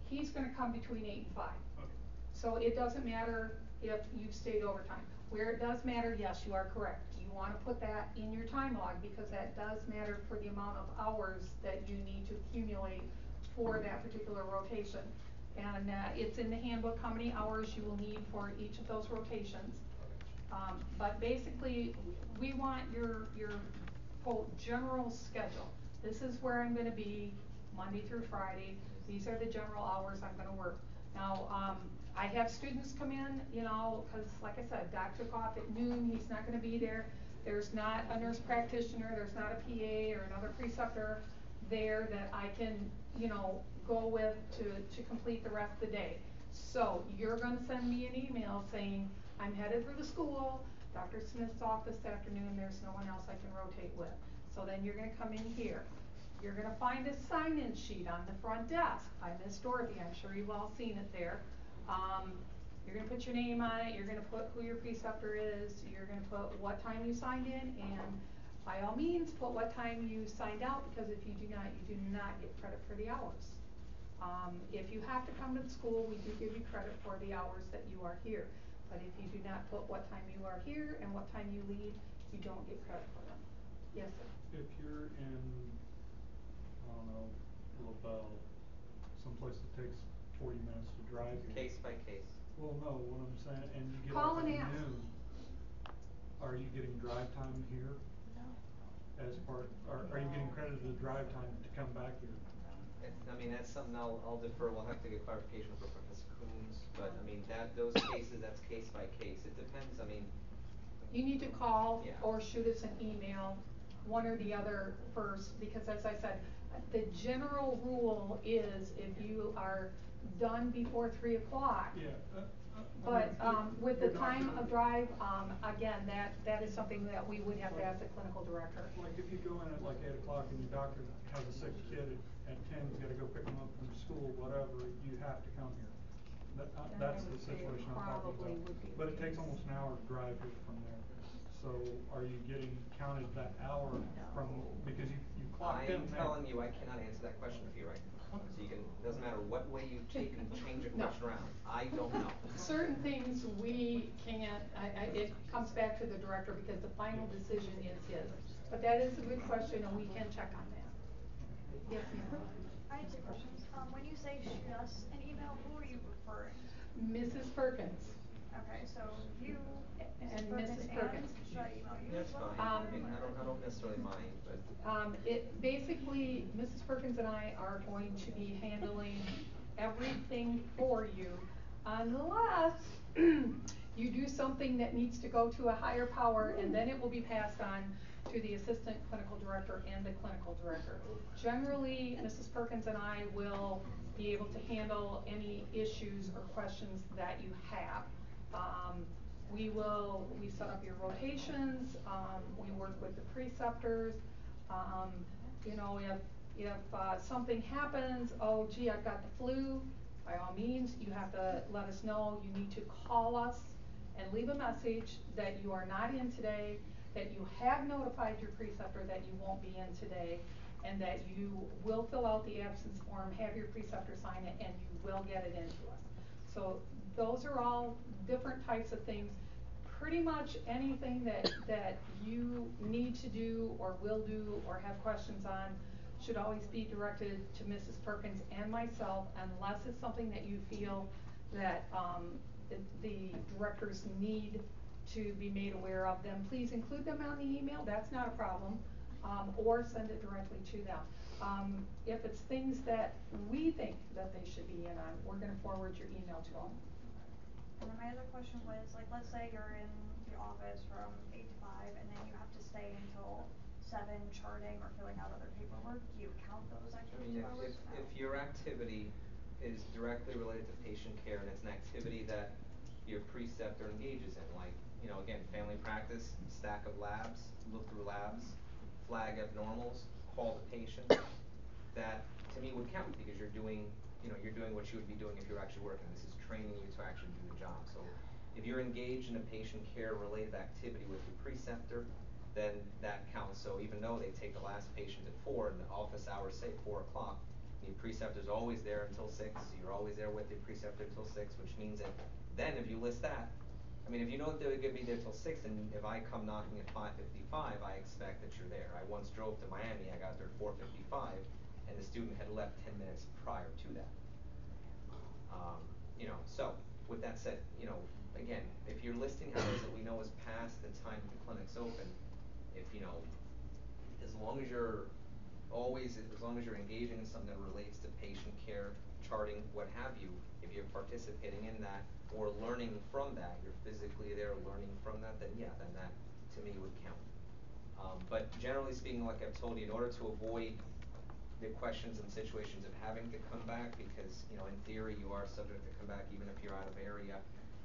he's gonna come between 8 and 5. Okay. So it doesn't matter if you've stayed overtime. Where it does matter, yes, you are correct. You wanna put that in your time log, because that does matter for the amount of hours that you need to accumulate for that particular rotation. And it's in the handbook how many hours you will need for each of those rotations. But basically, we want your quote general schedule. This is where I'm gonna be Monday through Friday. These are the general hours I'm gonna work. Now, I have students come in, you know, cause like I said, Doc took off at noon, he's not gonna be there. There's not a nurse practitioner, there's not a PA or another preceptor there that I can, you know, go with to complete the rest of the day. So you're gonna send me an email saying, I'm headed for the school, Dr. Smith's off this afternoon, there's no one else I can rotate with. So then you're gonna come in here. You're gonna find a sign-in sheet on the front desk by Miss Dorothy, I'm sure you've all seen it there. You're gonna put your name on it, you're gonna put who your preceptor is, you're gonna put what time you signed in, and by all means, put what time you signed out, because if you do not get credit for the hours. If you have to come to the school, we do give you credit for the hours that you are here. But if you do not put what time you are here and what time you leave, you don't get credit for them. Yes, sir? If you're in, I don't know, LaBelle, someplace that takes 40 minutes to drive here. Case by case. Well, no, what I'm saying, and you get Call off and at ask. noon, are you getting drive time here? No. As part, are you getting credited the drive time to come back here? I mean, that's something I'll defer, we'll have to get clarification from Professor Coombs, but I mean, those cases, that's case by case, it depends, I mean. You need to call Yeah. or shoot us an email, one or the other first, because as I said, the general rule is if you are done before 3 o'clock. Yeah. But, with the you're not time gonna- of drive, again, that is something that we would have to ask the clinical director. Like if you go in at like 8 o'clock and your doctor has a sick kid at 10, you gotta go pick him up from school, whatever, you have to come here. Then That's I the would say it situation I'm talking probably about. would be But the it takes case. almost an hour to drive here from there. So are you getting counted that hour from, because you clocked in I'm there. telling you, I cannot answer that question for you right now. So you can, doesn't matter what way you take and change a No. question around, I don't know. Certain things we can't, it comes back to the director because the final decision is his. But that is a good question and we can check on that. Yes, ma'am? I have two questions. When you say shoot us an email, who are you referring to? Mrs. Perkins. Okay, so you And Mrs. Perkins. and should I email you That's as well? fine, I mean, I don't necessarily mind, but. It basically, Mrs. Perkins and I are going to be handling everything for you unless you do something that needs to go to a higher power, and then it will be passed on to the assistant clinical director and the clinical director. Generally, Mrs. Perkins and I will be able to handle any issues or questions that you have. We set up your rotations, we work with the preceptors. You know, if something happens, oh gee, I've got the flu, by all means, you have to let us know. You need to call us and leave a message that you are not in today, that you have notified your preceptor that you won't be in today, and that you will fill out the absence form, have your preceptor sign it, and you will get it into us. So those are all different types of things. pretty much anything that you need to do or will do or have questions on should always be directed to Mrs. Perkins and myself, unless it's something that you feel that, the directors need to be made aware of them. Please include them on the email, that's not a problem, or send it directly to them. If it's things that we think that they should be in on, we're gonna forward your email to them. And then my other question was, like, let's say you're in the office from 8 to 5, and then you have to stay until 7 charting or filling out other paperwork. Do you count those extra I mean, 2 hours? if your activity is directly related to patient care and it's an activity that your preceptor engages in, like, you know, again, family practice, stack of labs, look through labs, flag abnormals, call the patient, that to me would count because you're doing, you know, you're doing what you would be doing if you're actually working. This is training you to actually do the job. So if you're engaged in a patient care related activity with your preceptor, then that counts. So even though they take the last patient at 4 and the office hours say 4 o'clock, your preceptor's always there until 6, you're always there with your preceptor until 6, which means that then if you list that, I mean, if you know that they're gonna be there till 6, and if I come knocking at 5:55, I expect that you're there. I once drove to Miami, I got there at 4:55, and the student had left 10 minutes prior to that. You know, so with that said, you know, again, if you're listing hours that we know is past the time the clinic's open, if you know, as long as you're engaging in something that relates to patient care, charting, what have you, if you're participating in that or learning from that, you're physically there learning from that, then yeah, then that to me would count. But generally speaking, like I've told you, in order to avoid the questions and situations of having to come back, because, you know, in theory you are subject to come back even if you're out of area,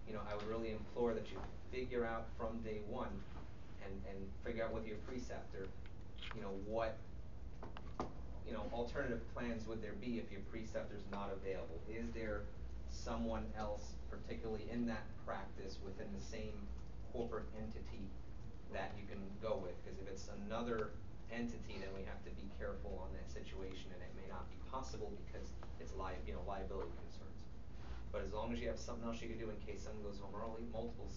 you know, I would really implore that you figure out from day one and figure out with your preceptor, you know, what, you know, alternative plans would there be if your preceptor's not available? Is there someone else, particularly in that practice within the same corporate entity, that you can go with? Because if it's another entity, then we have to be careful on that situation, and it may not be possible because it's liability concerns. But as long as you have something else you can do in case someone goes home early, multiple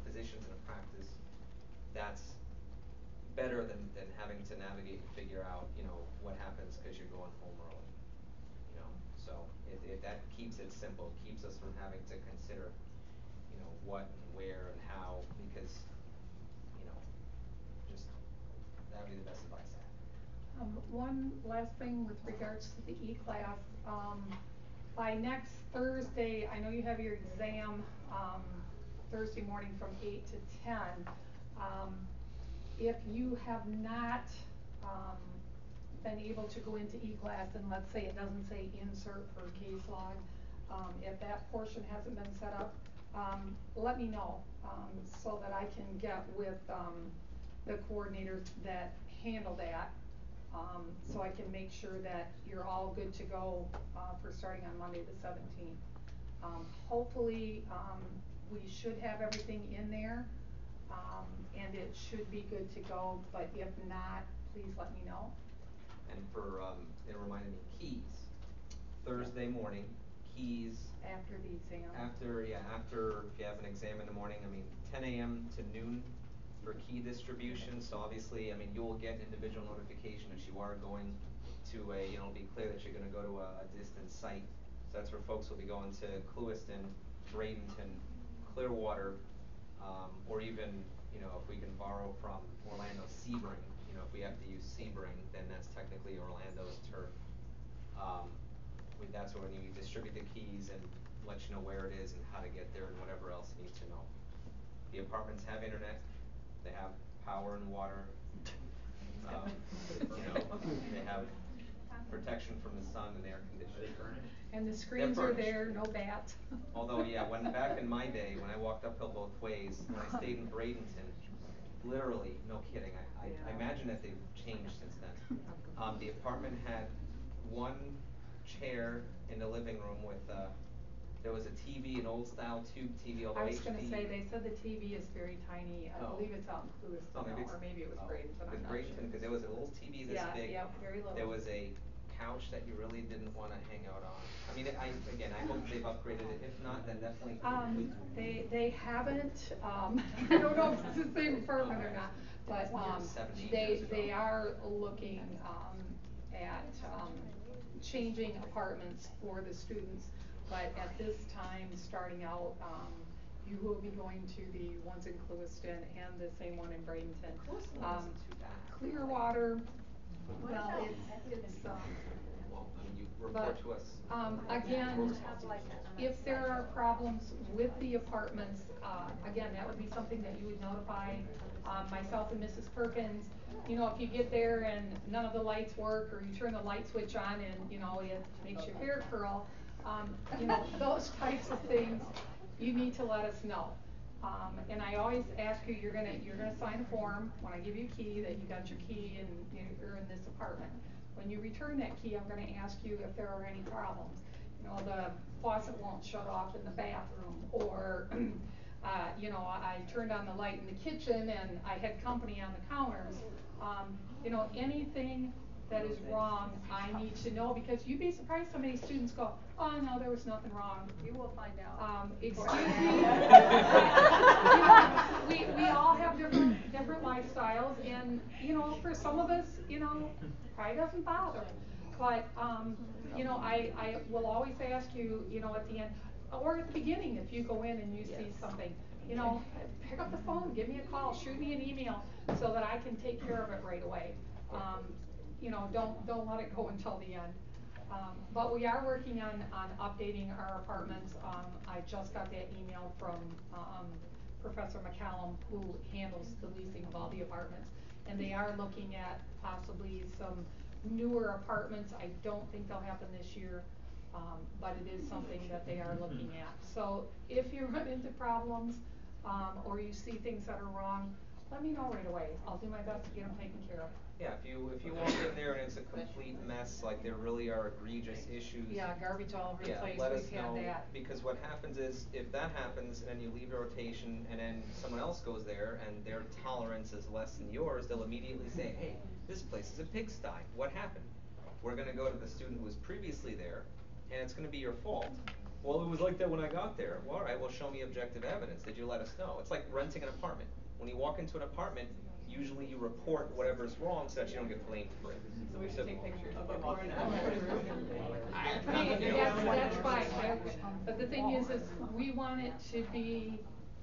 physicians in a practice, that's better than having to navigate and figure out, you know, what happens because you're going home early. You know, so if that keeps it simple, keeps us from having to consider, you know, what and where and how, because, you know, just that would be the best advice I have. One last thing with regards to the E-class, by next Thursday, I know you have your exam, Thursday morning from 8 to 10. If you have not, been able to go into E-class, and let's say it doesn't say insert for case log, if that portion hasn't been set up, let me know, so that I can get with, the coordinators that handle that, so I can make sure that you're all good to go, for starting on Monday the 17th. Hopefully, we should have everything in there, and it should be good to go, but if not, please let me know. And for, it reminded me, keys, Thursday morning, keys. After the exam. After if you have an exam in the morning, I mean, 10 a.m. to noon for key distribution, so obviously, I mean, you will get individual notification if you are going to it'll be clear that you're gonna go to a distant site, so that's where folks will be going to Clewiston, Bradenton, Clearwater, or even, you know, if we can borrow from Orlando, Sebring, you know, if we have to use Sebring, then that's technically Orlando's turf. That's when you distribute the keys and let you know where it is and how to get there and whatever else you need to know. The apartments have internet, they have power and water, you know, they have protection from the sun and air conditioning. And the screens are there, no bats. Although, yeah, back in my day, when I walked uphill both ways, when I stayed in Bradenton, literally, no kidding, I imagine that they've changed since then. The apartment had one chair in the living room with, there was a TV, an old style tube TV, although I was HD. gonna say, they said the TV is very tiny, I Oh. believe it's out in Clewiston, or maybe it was Bradenton, I'm not sure. Bradenton, because there was a little TV this big. Yeah, very little. There was a couch that you really didn't wanna hang out on? I mean, I hope they've upgraded it, if not, then definitely. They haven't, I don't know if it's the same apartment or not, but, 17 they, years ago. they are looking, at, changing apartments for the students. But at this time, starting out, you will be going to the ones in Clewiston and the same one in Bradenton. Clewiston wasn't too bad. Clearwater, well, it's, Well, I mean, you report to us. again, We're responsible. if there are problems with the apartments, again, that would be something that you would notify, myself and Mrs. Perkins. You know, if you get there and none of the lights work, or you turn the light switch on and, you know, it makes your hair curl, you know, those types of things, you need to let us know. And I always ask you, you're gonna sign a form when I give you a key, that you got your key and you're in this apartment. When you return that key, I'm gonna ask you if there are any problems. You know, the faucet won't shut off in the bathroom, or, you know, I turned on the light in the kitchen and I had company on the counters. You know, anything that is wrong, I need to know, because you'd be surprised how many students go, oh no, there was nothing wrong. You will find out. Excuse me. You know, we all have different lifestyles, and, you know, for some of us, you know, probably doesn't bother. But, you know, I will always ask you, you know, at the end, or at the beginning, if you go in and you see something, you know, pick up the phone, give me a call, shoot me an email, so that I can take care of it right away. You know, don't let it go until the end. But we are working on updating our apartments. I just got that email from, Professor McCallum, who handles the leasing of all the apartments. And they are looking at possibly some newer apartments. I don't think they'll happen this year, but it is something that they are looking at. So if you run into problems, or you see things that are wrong, let me know right away. I'll do my best to get them taken care of. Yeah, if you walk in there and it's a complete mess, like there really are egregious issues. Yeah, garbage all over the place, let us we've had know, that. because what happens is, if that happens and then you leave the rotation and then someone else goes there and their tolerance is less than yours, they'll immediately say, hey, this place is a pigsty, what happened? We're gonna go to the student who was previously there, and it's gonna be your fault. Well, it was like that when I got there. Well, alright, well, show me objective evidence. Did you let us know? It's like renting an apartment. When you walk into an apartment, usually you report whatever's wrong so that you don't get blamed for it. So we should take pictures of That's fine, but the thing is we want it to be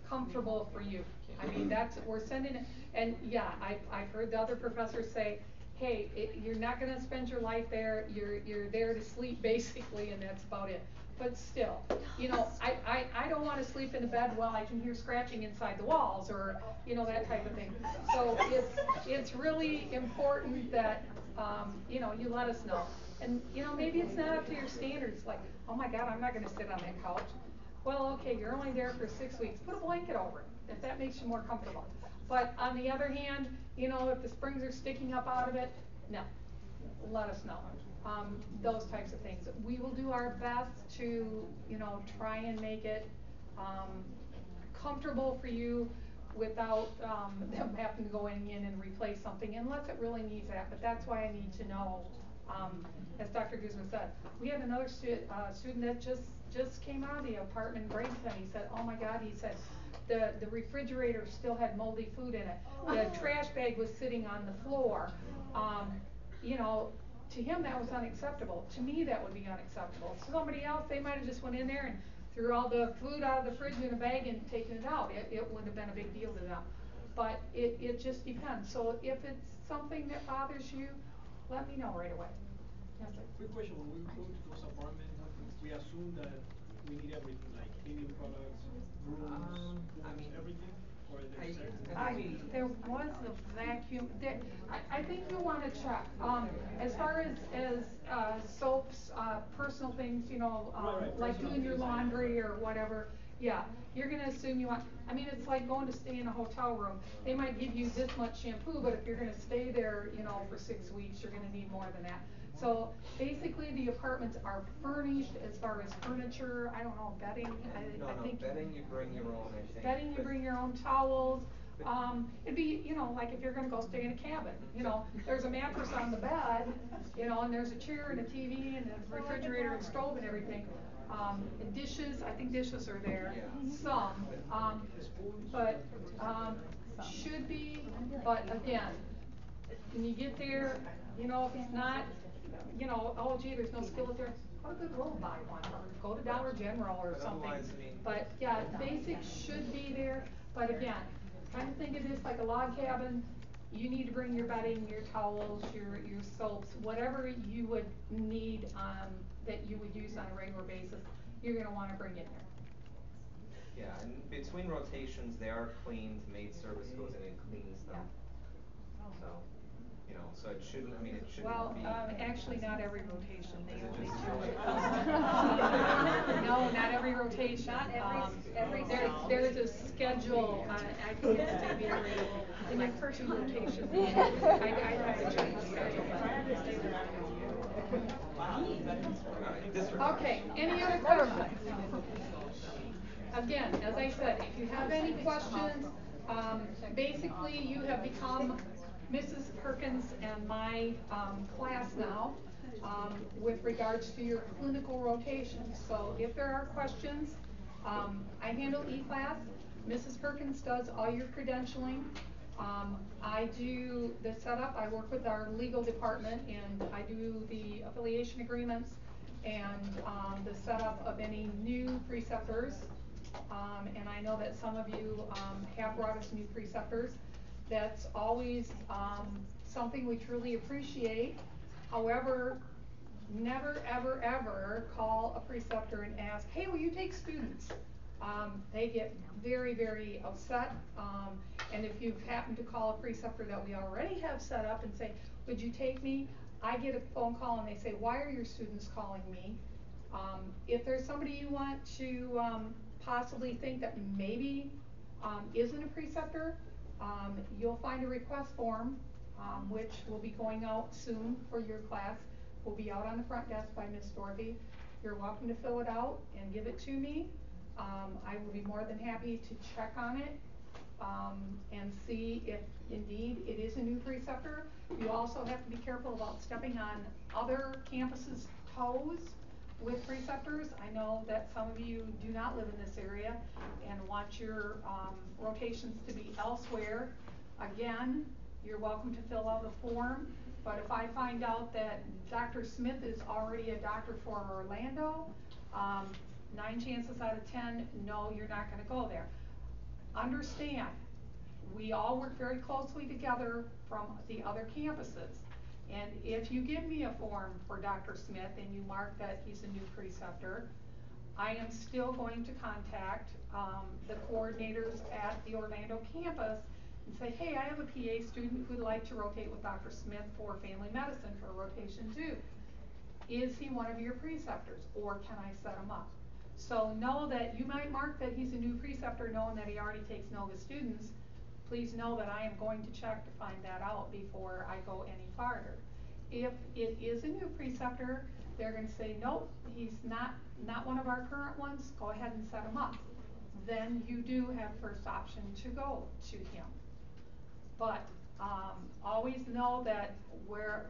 comfortable for you. I mean, we're sending it, and yeah, I've heard the other professors say, hey, you're not gonna spend your life there, you're there to sleep basically, and that's about it. But still, you know, I don't wanna sleep in a bed while I can hear scratching inside the walls, or, you know, that type of thing. So it's really important that, you know, you let us know. And, you know, maybe it's not up to your standards, like, oh my God, I'm not gonna sit on that couch. Well, okay, you're only there for 6 weeks, put a blanket over it, if that makes you more comfortable. But on the other hand, you know, if the springs are sticking up out of it, no, let us know. Those types of things. We will do our best to, you know, try and make it, comfortable for you without, them having to go in and replace something, unless it really needs that. But that's why I need to know, as Dr. Guzman said, we had another student that just came out of the apartment in Bradenton. He said, oh my God, he said, the refrigerator still had moldy food in it. The trash bag was sitting on the floor. You know, to him that was unacceptable. To me that would be unacceptable. Somebody else, they might have just went in there and threw all the food out of the fridge in a bag and taken it out. It wouldn't have been a big deal to them. But it just depends. So if it's something that bothers you, let me know right away. Yes, sir. Quick question, when we go to those apartments, we assume that we need everything, like cleaning products, brooms, everything? Or is there There was a vacuum. I think you want to check. As far as soaps, personal things, you know, like doing your laundry or whatever. Yeah, you're gonna assume you want. I mean, it's like going to stay in a hotel room. They might give you this much shampoo, but if you're gonna stay there, you know, for 6 weeks, you're gonna need more than that. So basically, the apartments are furnished as far as furniture. I don't know, bedding. I think bedding you bring your own, I think. Bedding, you bring your own towels. It'd be, you know, like if you're gonna go stay in a cabin, you know, there's a mattress on the bed, you know, and there's a chair and a TV and a refrigerator and stove and everything. And dishes, I think dishes are there, some, but, should be, but again, when you get there, you know, if it's not, you know, oh gee, there's no skillet there, go to Goodwill and buy one, or go to Dollar General or But something. otherwise, I mean- But yeah, basics should be there, but again, kind of think of this like a log cabin. You need to bring your bedding, your towels, your soaps, whatever you would need, that you would use on a regular basis, you're gonna wanna bring in there. Yeah, and between rotations, they are cleaned, maid service goes in and cleans them. So, you know, so it shouldn't, I mean, it shouldn't Well, be. actually not every rotation, they Is it only just do it. usually? No, not every rotation, there's a schedule, I think it's maybe in my first rotation. I have to check the schedule, but. Okay, any other questions? Again, as I said, if you have any questions, basically you have become Mrs. Perkins and my class now, with regards to your clinical rotations. So if there are questions, I handle eclas. Mrs. Perkins does all your credentialing. I do the setup. I work with our legal department and I do the affiliation agreements and the setup of any new preceptors. And I know that some of you have brought us new preceptors. That's always something we truly appreciate. However, never ever ever call a preceptor and ask, hey, will you take students? They get very, very upset. And if you've happened to call a preceptor that we already have set up and say, would you take me? I get a phone call and they say, why are your students calling me? If there's somebody you want to possibly think that maybe isn't a preceptor, you'll find a request form, which will be going out soon for your class. Will be out on the front desk by Miss Dorothy. You're welcome to fill it out and give it to me. I will be more than happy to check on it and see if indeed it is a new preceptor. You also have to be careful about stepping on other campuses' toes with preceptors. I know that some of you do not live in this area and want your rotations to be elsewhere. Again, you're welcome to fill out a form, but if I find out that Dr. Smith is already a doctor for Orlando, 9 chances out of 10, no, you're not gonna go there. Understand, we all work very closely together from the other campuses. And if you give me a form for Dr. Smith and you mark that he's a new preceptor, I am still going to contact the coordinators at the Orlando campus and say, hey, I have a PA student who'd like to rotate with Dr. Smith for family medicine for rotation 2. Is he one of your preceptors or can I set him up? So know that you might mark that he's a new preceptor knowing that he already takes NOVA students. Please know that I am going to check to find that out before I go any farther. If it is a new preceptor, they're going to say, nope, he's not one of our current ones, go ahead and set him up. Then you do have first option to go to him. But always know that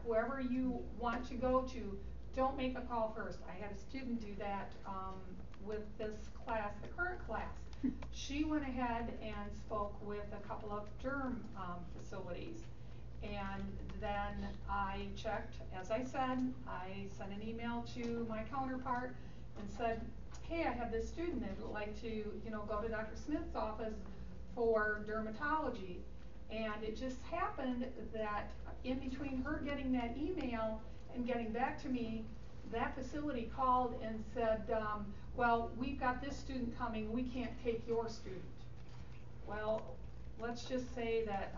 whoever you want to go to, don't make a call first. I had a student do that with this class, the current class. She went ahead and spoke with a couple of derm facilities. And then I checked, as I said, I sent an email to my counterpart and said, hey, I have this student that would like to, you know, go to Dr. Smith's office for dermatology. And it just happened that in between her getting that email and getting back to me, that facility called and said, well, we've got this student coming, we can't take your student. Well, let's just say that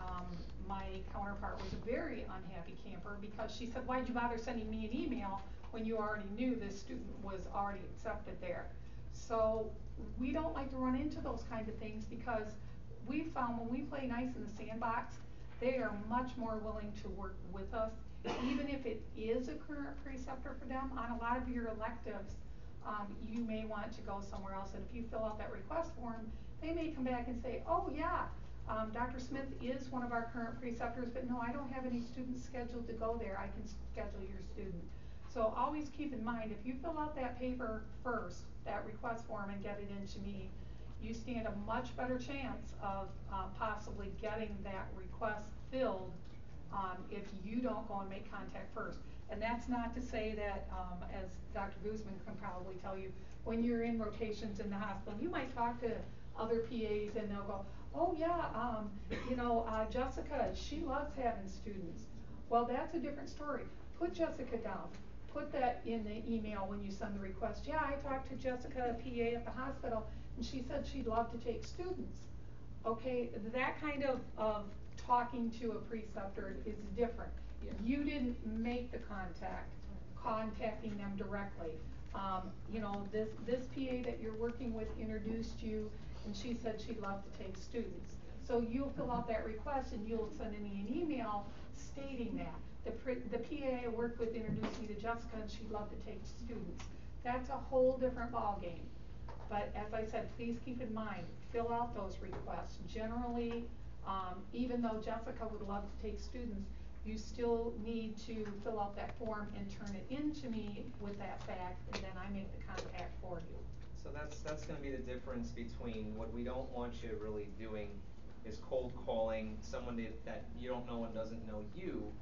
my counterpart was a very unhappy camper because she said, why'd you bother sending me an email when you already knew this student was already accepted there? So we don't like to run into those kinds of things because we found when we play nice in the sandbox, they are much more willing to work with us, even if it is a current preceptor for them. On a lot of your electives, you may want to go somewhere else, and if you fill out that request form, they may come back and say, oh yeah, Dr. Smith is one of our current preceptors, but no, I don't have any students scheduled to go there. I can schedule your student. So always keep in mind, if you fill out that paper first, that request form, and get it into me, you stand a much better chance of possibly getting that request filled if you don't go and make contact first. And that's not to say that, as Dr. Guzman can probably tell you, when you're in rotations in the hospital, you might talk to other PAs and they'll go, oh yeah, Jessica, she loves having students. Well, that's a different story. Put Jessica down. Put that in the email when you send the request. Yeah, I talked to Jessica, a PA at the hospital, and she said she'd love to take students. Okay, that kind of talking to a preceptor is different. Yeah. You didn't make the contact, contacting them directly. This PA that you're working with introduced you, and she said she'd love to take students. So you'll fill out that request and you'll send me an email stating that. The PA I worked with introduced me to Jessica and she'd love to take students. That's a whole different ballgame. But as I said, please keep in mind, fill out those requests. Generally, even though Jessica would love to take students, you still need to fill out that form and turn it in to me with that fact, and then I make the contact for you. So that's gonna be the difference between what we don't want you really doing is cold calling someone that you don't know and doesn't know you,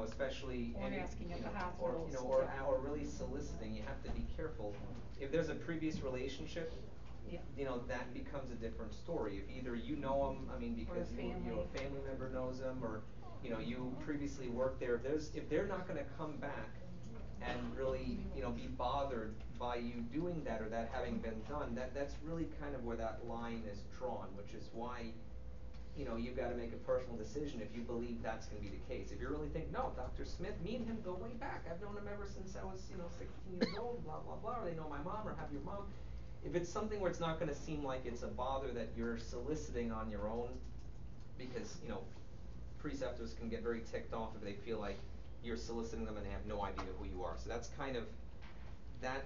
especially Or asking at the hospitals. or really soliciting. You have to be careful. If there's a previous relationship, Yeah. That becomes a different story. If either you know them, because your family member knows them, or you previously worked there. If they're not going to come back and really be bothered by you doing that or that having been done, that's really kind of where that line is drawn, which is why you've got to make a personal decision if you believe that's going to be the case. If you really think, no, Dr. Smith, me and him go way back. I've known him ever since I was 16 years old, blah blah blah. Or they know my mom or have your mom. If it's something where it's not going to seem like it's a bother that you're soliciting on your own, because preceptors can get very ticked off if they feel like you're soliciting them and they have no idea who you are. So that's kind of that.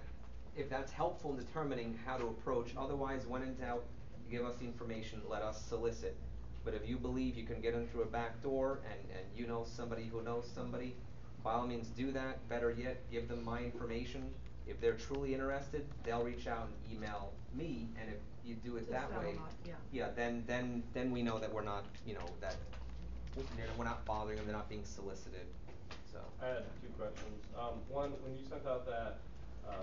If that's helpful in determining how to approach. Otherwise, when in doubt, you give us the information, let us solicit. But if you believe you can get in through a back door and you know somebody who knows somebody, by all means do that. Better yet, give them my information. If they're truly interested, they'll reach out and email me, and if you do it that way, then we know that we're not, that we're not bothering them, they're not being solicited. So I had two questions. One, when you sent out that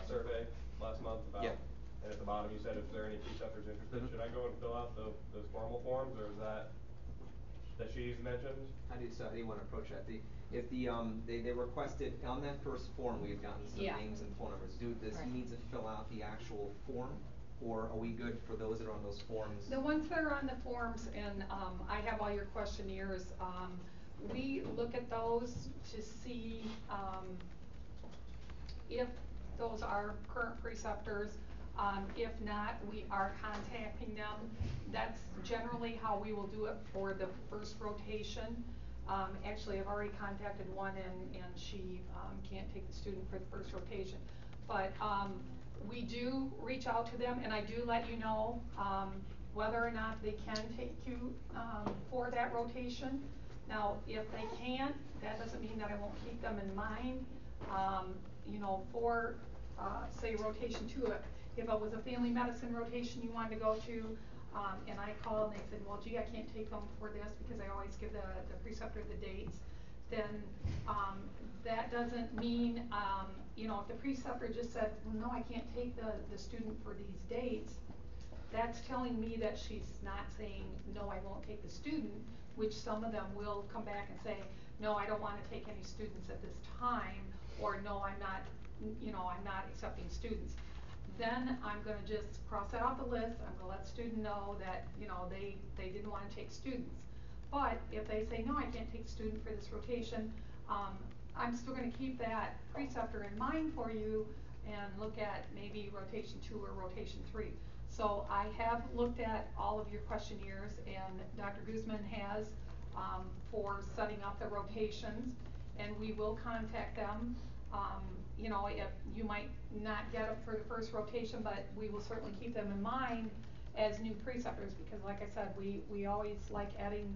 survey last month about, and at the bottom you said if there are any preceptors interested, should I go and fill out those formal forms, or is that she's mentioned? How do you want to approach that? They requested on that first form we had gotten some names and phone numbers. Does he need to fill out the actual form, or are we good for those that are on those forms? The ones that are on the forms, and I have all your questionnaires. We look at those to see if those are current preceptors. If not, we are contacting them. That's generally how we will do it for the first rotation. Actually, I've already contacted one and she can't take the student for the first rotation. But we do reach out to them, and I do let you know whether or not they can take you for that rotation. Now, if they can't, that doesn't mean that I won't keep them in mind. For say rotation 2, if it was a family medicine rotation you wanted to go to, and I called and they said, well, gee, I can't take them for this because I always give the preceptor the dates, then that doesn't mean, if the preceptor just said, well, no, I can't take the student for these dates, that's telling me that she's not saying, no, I won't take the student, which some of them will come back and say, no, I don't want to take any students at this time, or no, I'm not accepting students. Then I'm going to just cross that off the list. I'm going to let the student know that, they didn't want to take students. But if they say, no, I can't take a student for this rotation, I'm still going to keep that preceptor in mind for you and look at maybe rotation 2 or rotation 3. So I have looked at all of your questionnaires, and Dr. Guzman has for setting up the rotations, and we will contact them. If you might not get them for the first rotation, but we will certainly keep them in mind as new preceptors, because like I said, we always like adding,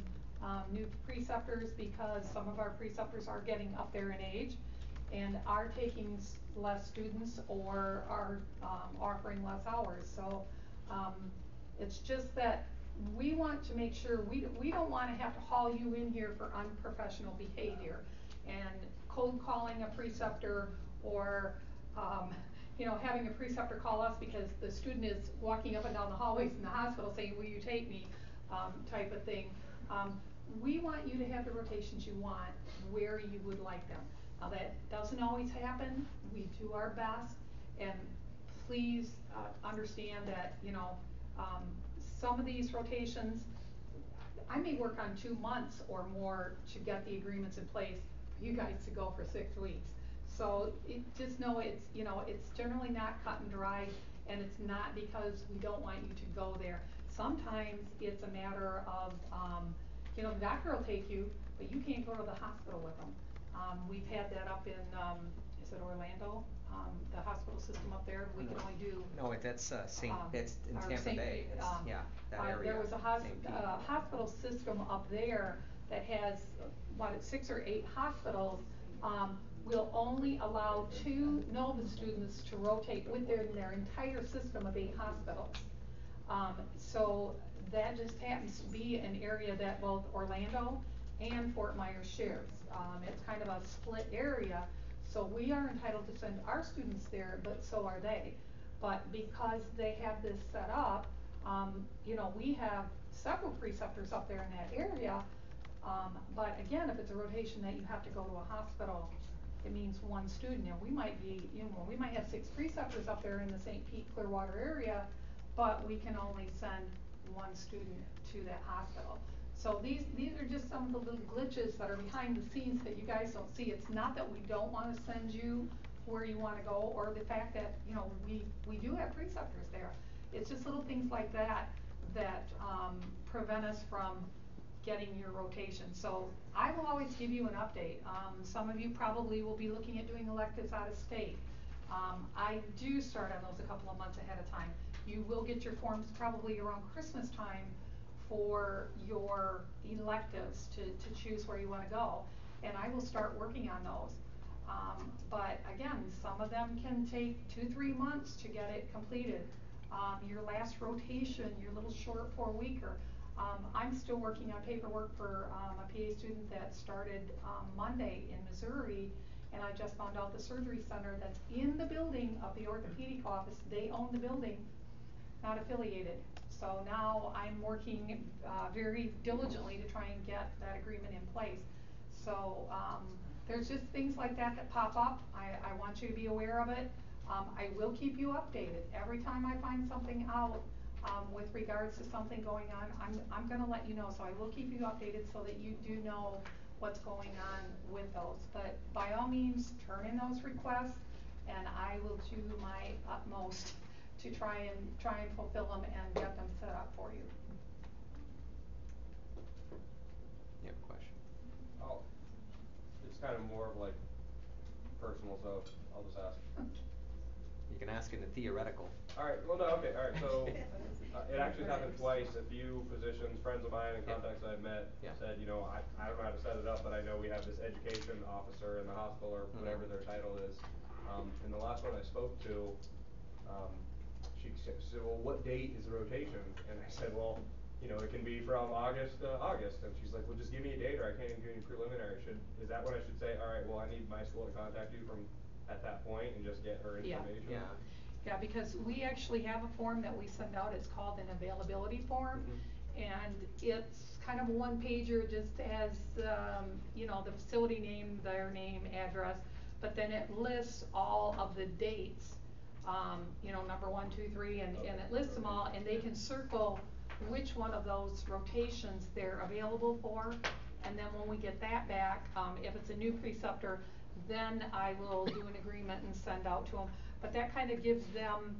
new preceptors because some of our preceptors are getting up there in age and are taking less students or are, offering less hours, so, it's just that we want to make sure, we don't wanna have to haul you in here for unprofessional behavior and cold calling a preceptor or, you know, having a preceptor call us because the student is walking up and down the hallways in the hospital saying, will you take me, type of thing. We want you to have the rotations you want where you would like them. Now that doesn't always happen, we do our best, and please, understand that, you know, some of these rotations, I may work on 2 months or more to get the agreements in place for you guys to go for 6 weeks. So just know it's, you know, it's generally not cut and dry, and it's not because we don't want you to go there. Sometimes it's a matter of, you know, the doctor will take you, but you can't go to the hospital with them. We've had that up in, is it Orlando? The hospital system up there, we can only do. No, that's Saint, that's in or Tampa St. Bay, Pete, it's, yeah, that area. There was a St. Pete. hospital system up there that has, what, 6 or 8 hospitals, will only allow 2 Nova students to rotate within their entire system of 8 hospitals. So that just happens to be an area that both Orlando and Fort Myers shares. It's kind of a split area, so we are entitled to send our students there, but so are they. But because they have this set up, you know, we have several preceptors up there in that area, but again, if it's a rotation that you have to go to a hospital, it means 1 student, and we might be, you know, we might have 6 preceptors up there in the St. Pete Clearwater area, but we can only send 1 student to that hospital. So these are just some of the little glitches that are behind the scenes that you guys don't see. It's not that we don't wanna send you where you wanna go, or the fact that, you know, we do have preceptors there. It's just little things like that that, prevent us from getting your rotation. So I will always give you an update. Some of you probably will be looking at doing electives out of state. I do start on those a couple of months ahead of time. You will get your forms probably around Christmas time for your electives to choose where you wanna go, and I will start working on those. But again, some of them can take 2-3 months to get it completed. Your last rotation, your little short 4-weeker, I'm still working on paperwork for a PA student that started Monday in Missouri, and I just found out the surgery center that's in the building of the orthopedic office, they own the building, not affiliated. So now I'm working very diligently to try and get that agreement in place. So there's just things like that that pop up. I want you to be aware of it. I will keep you updated. Every time I find something out with regards to something going on, I'm gonna let you know. So I will keep you updated so that you do know what's going on with those. But by all means, turn in those requests, and I will do my utmost to try and fulfill them and get them set up for you. You have a question? Oh, it's kind of more of like personal, so I'll just ask. You can ask in the theoretical. Alright, well, no, okay, alright, so, it actually happened twice. A few physicians, friends of mine and contacts I've met said, you know, I don't know how to set it up, but I know we have this education officer in the hospital or whatever their title is. And the last one I spoke to, she said, well, what date is the rotation? And I said, well, you know, it can be from August to August. And she's like, well, just give me a date, or I can't even do any preliminary. Is that what I should say? Alright, well, I need my school to contact you from at that point and just get her information? Yeah. Yeah, because we actually have a form that we send out, it's called an availability form. And it's kind of a 1-pager, just as, you know, the facility name, their name, address, but then it lists all of the dates, you know, number 1, 2, 3, and it lists them all, and they can circle which one of those rotations they're available for. And then when we get that back, if it's a new preceptor, then I will do an agreement and send out to them. But that kind of gives them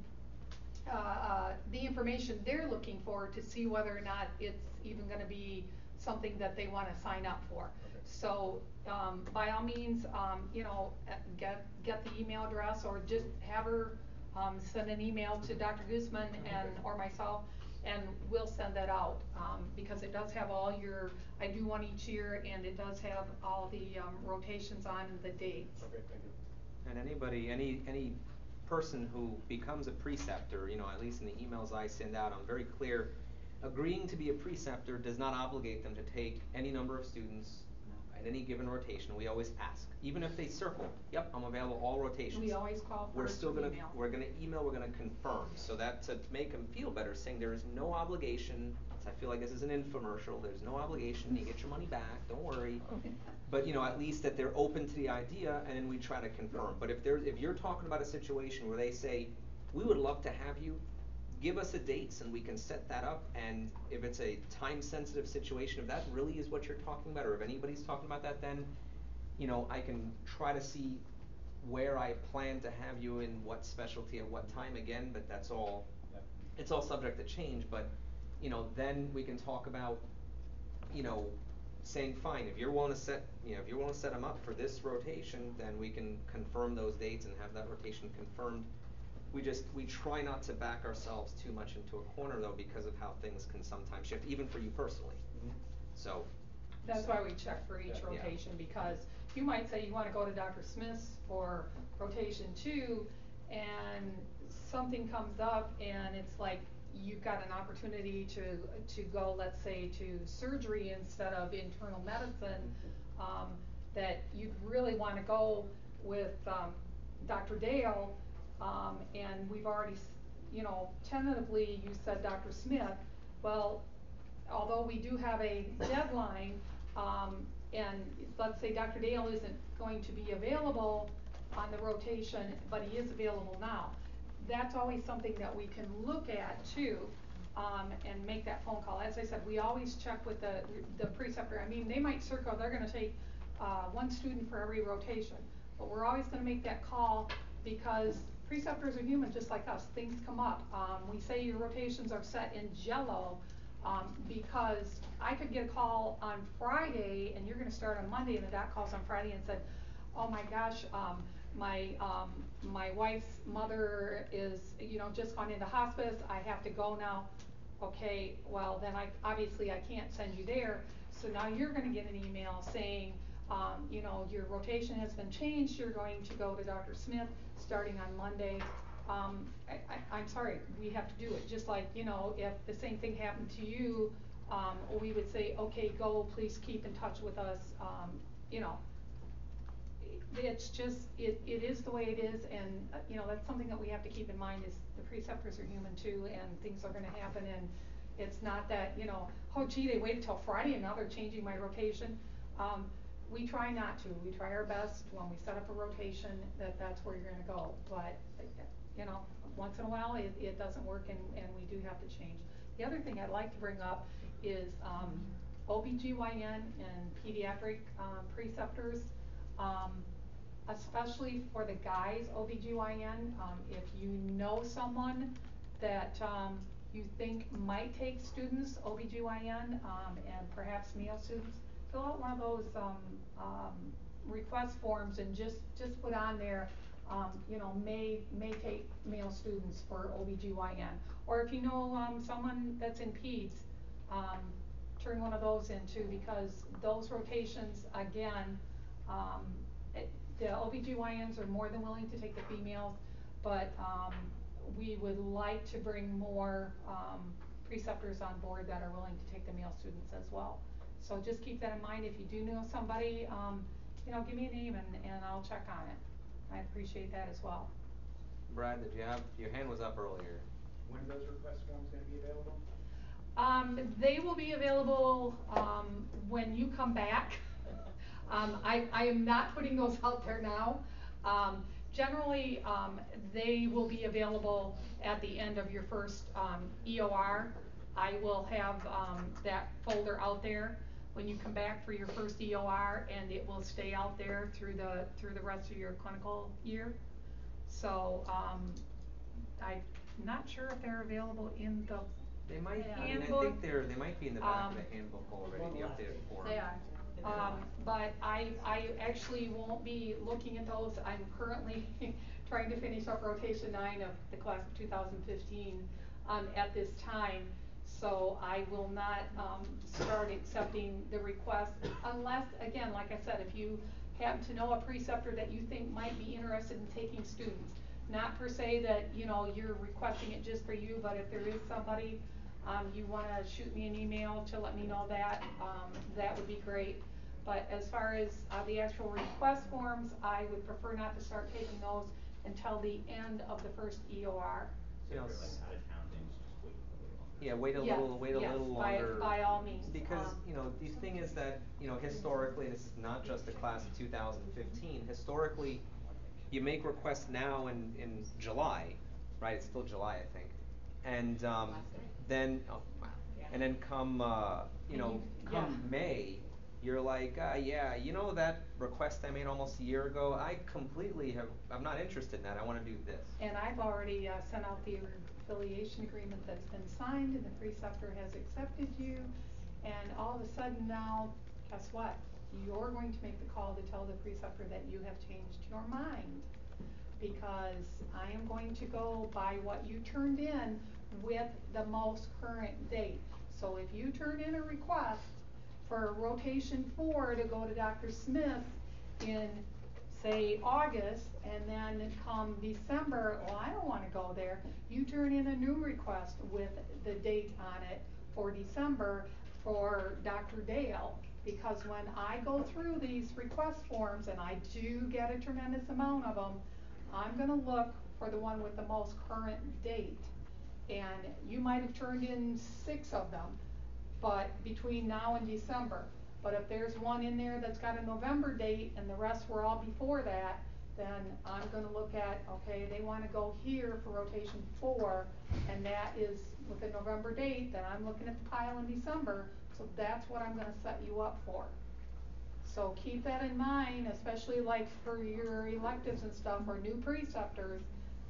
the information they're looking for to see whether or not it's even gonna be something that they wanna sign up for. So by all means, you know, get the email address, or just have her send an email to Dr. Guzman or myself, and we'll send that out, because it does have all your, I do one each year, and it does have all the, rotations on and the dates. Okay, thank you. And anybody, any person who becomes a preceptor, you know, at least in the emails I send out, I'm very clear, agreeing to be a preceptor does not obligate them to take any number of students at any given rotation. We always ask, even if they circle, yep, I'm available all rotations. We always call We're first still or gonna, email. we're gonna email, we're gonna confirm, so that to make them feel better, saying there is no obligation. I feel like this is an infomercial, there's no obligation, you get your money back, don't worry. But, you know, at least that they're open to the idea, and then we try to confirm. But if you're talking about a situation where they say, we would love to have you, give us the dates and we can set that up, and if it's a time-sensitive situation, if that really is what you're talking about, or if anybody's talking about that, then, you know, I can try to see where I plan to have you in what specialty at what time again, but that's all, it's all subject to change, but, you know, then we can talk about, you know, saying, fine, if you're willing to set, you know, if you're willing to set them up for this rotation, then we can confirm those dates and have that rotation confirmed. We try not to back ourselves too much into a corner though, because of how things can sometimes shift, even for you personally. Mm-hmm. So. That's why we check for each Yeah. rotation, because you might say you wanna go to Dr. Smith's for rotation 2, and something comes up and it's like, you've got an opportunity to go, let's say, to surgery instead of internal medicine, that you'd really wanna go with, Dr. Dale, and we've already, you know, tentatively you said Dr. Smith. Well, although we do have a deadline, and let's say Dr. Dale isn't going to be available on the rotation, but he is available now. That's always something that we can look at too, and make that phone call. As I said, we always check with the preceptor. I mean, they might circle, they're gonna take, one student for every rotation, but we're always gonna make that call, because preceptors are human just like us, things come up. We say your rotations are set in jello, because I could get a call on Friday and you're gonna start on Monday, and the doc calls on Friday and said, oh my gosh, my wife's mother is, you know, just gone into hospice, I have to go now. Okay, well then obviously I can't send you there, so now you're gonna get an email saying, you know, your rotation has been changed, you're going to go to Dr. Smith starting on Monday. I'm sorry, we have to do it, just like, you know, if the same thing happened to you, we would say, okay, go, please keep in touch with us, you know. It's just, it is the way it is, and, you know, that's something that we have to keep in mind, is the preceptors are human too, and things are gonna happen, and it's not that, you know, oh gee, they waited till Friday and now they're changing my rotation. We try not to, we try our best when we set up a rotation that's where you're gonna go, but, you know, once in a while it doesn't work, and we do have to change. The other thing I'd like to bring up is, OBGYN and pediatric, preceptors, especially for the guys OBGYN, if you know someone that, you think might take students OBGYN, and perhaps male students, fill out one of those, request forms and just put on there, you know, may take male students for OBGYN. Or if you know, someone that's in peds, turn one of those in too, because those rotations, again, the OBGYNs are more than willing to take the females, but, we would like to bring more, preceptors on board that are willing to take the male students as well. So just keep that in mind. If you do know somebody, you know, give me a name and I'll check on it. I appreciate that as well. Brad, did you have, your hand was up earlier. When are those request forms gonna be available? They will be available, when you come back. I am not putting those out there now. Generally, they will be available at the end of your first, EOR. I will have, that folder out there when you come back for your first EOR, and it will stay out there through the rest of your clinical year. So, I'm not sure if they're available in the They might, I mean, I handbook. think they might be in the back of the handbook already, the updated form. They are. But I actually won't be looking at those. I'm currently trying to finish up rotation 9 of the class of 2015, at this time. So I will not, start accepting the request unless, again, like I said, if you happen to know a preceptor that you think might be interested in taking students. Not per se that, you know, you're requesting it just for you, but if there is somebody, you wanna shoot me an email to let me know that, that would be great. But as far as, the actual request forms, I would prefer not to start taking those until the end of the first EOR. You know, Out of town things, just wait a little longer. Yeah, wait a Yes, little yes, longer. by all means. Because, you know, the thing is that, you know, historically, this is not just the class of 2015, historically, you make requests now in July, right? It's still July, I think. And, then, oh, wow. And then come, you know, come Yeah. May, you're like, yeah, you know that request I made almost a year ago? I'm not interested in that, I wanna do this. And I've already, sent out the affiliation agreement that's been signed and the preceptor has accepted you. And all of a sudden now, guess what? You're going to make the call to tell the preceptor that you have changed your mind. Because I am going to go by what you turned in with the most current date. So if you turn in a request for rotation 4 to go to Dr. Smith in, say, August, and then come December, well, I don't wanna go there, you turn in a new request with the date on it for December for Dr. Dale. Because when I go through these request forms, and I do get a tremendous amount of them, I'm gonna look for the one with the most current date. And you might have turned in 6 of them, but between now and December. But if there's one in there that's got a November date and the rest were all before that, then I'm gonna look at, okay, they wanna go here for rotation 4, and that is with a November date, then I'm looking at the pile in December, so that's what I'm gonna set you up for. So keep that in mind, especially like for your electives and stuff, or new preceptors,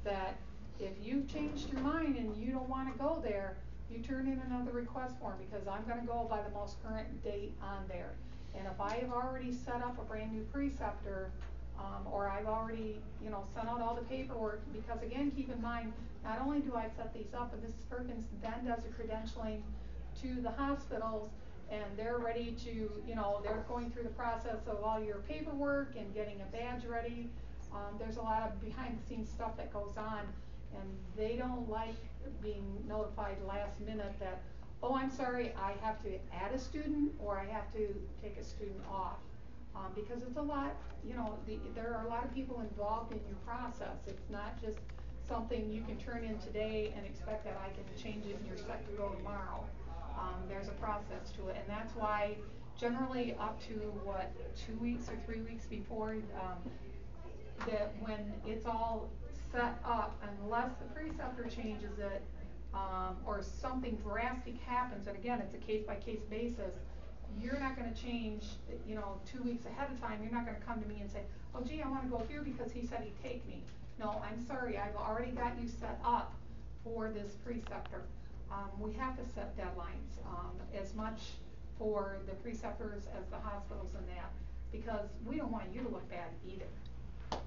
that if you've changed your mind and you don't wanna go there, you turn in another request form, because I'm gonna go by the most current date on there. And if I have already set up a brand new preceptor, or I've already, you know, sent out all the paperwork, because again, keep in mind, not only do I set these up, but Mrs. Perkins then does a credentialing to the hospitals, and they're ready to, you know, they're going through the process of all your paperwork and getting a badge ready. There's a lot of behind the scenes stuff that goes on, and they don't like being notified last minute that, oh, I'm sorry, I have to add a student, or I have to take a student off. Because it's a lot, you know, there are a lot of people involved in your process. It's not just something you can turn in today and expect that I can change it and you're set to go tomorrow. There's a process to it, and that's why generally up to, 2 weeks or 3 weeks before, that when it's all set up, unless the preceptor changes it, or something drastic happens, and again, it's a case-by-case basis, you're not gonna change, you know, 2 weeks ahead of time. You're not gonna come to me and say, oh gee, I wanna go here because he said he'd take me. No, I'm sorry, I've already got you set up for this preceptor. We have to set deadlines, as much for the preceptors as the hospitals and that, because we don't want you to look bad either. So,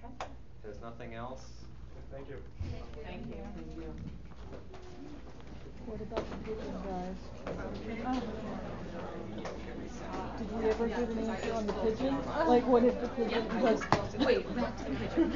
okay. If there's nothing else? Thank you. Thank you. Thank you. What about the pigeon guys? Did we ever get an answer on the pigeon? Like, what is the pigeon? Because Wait, back to the pigeon.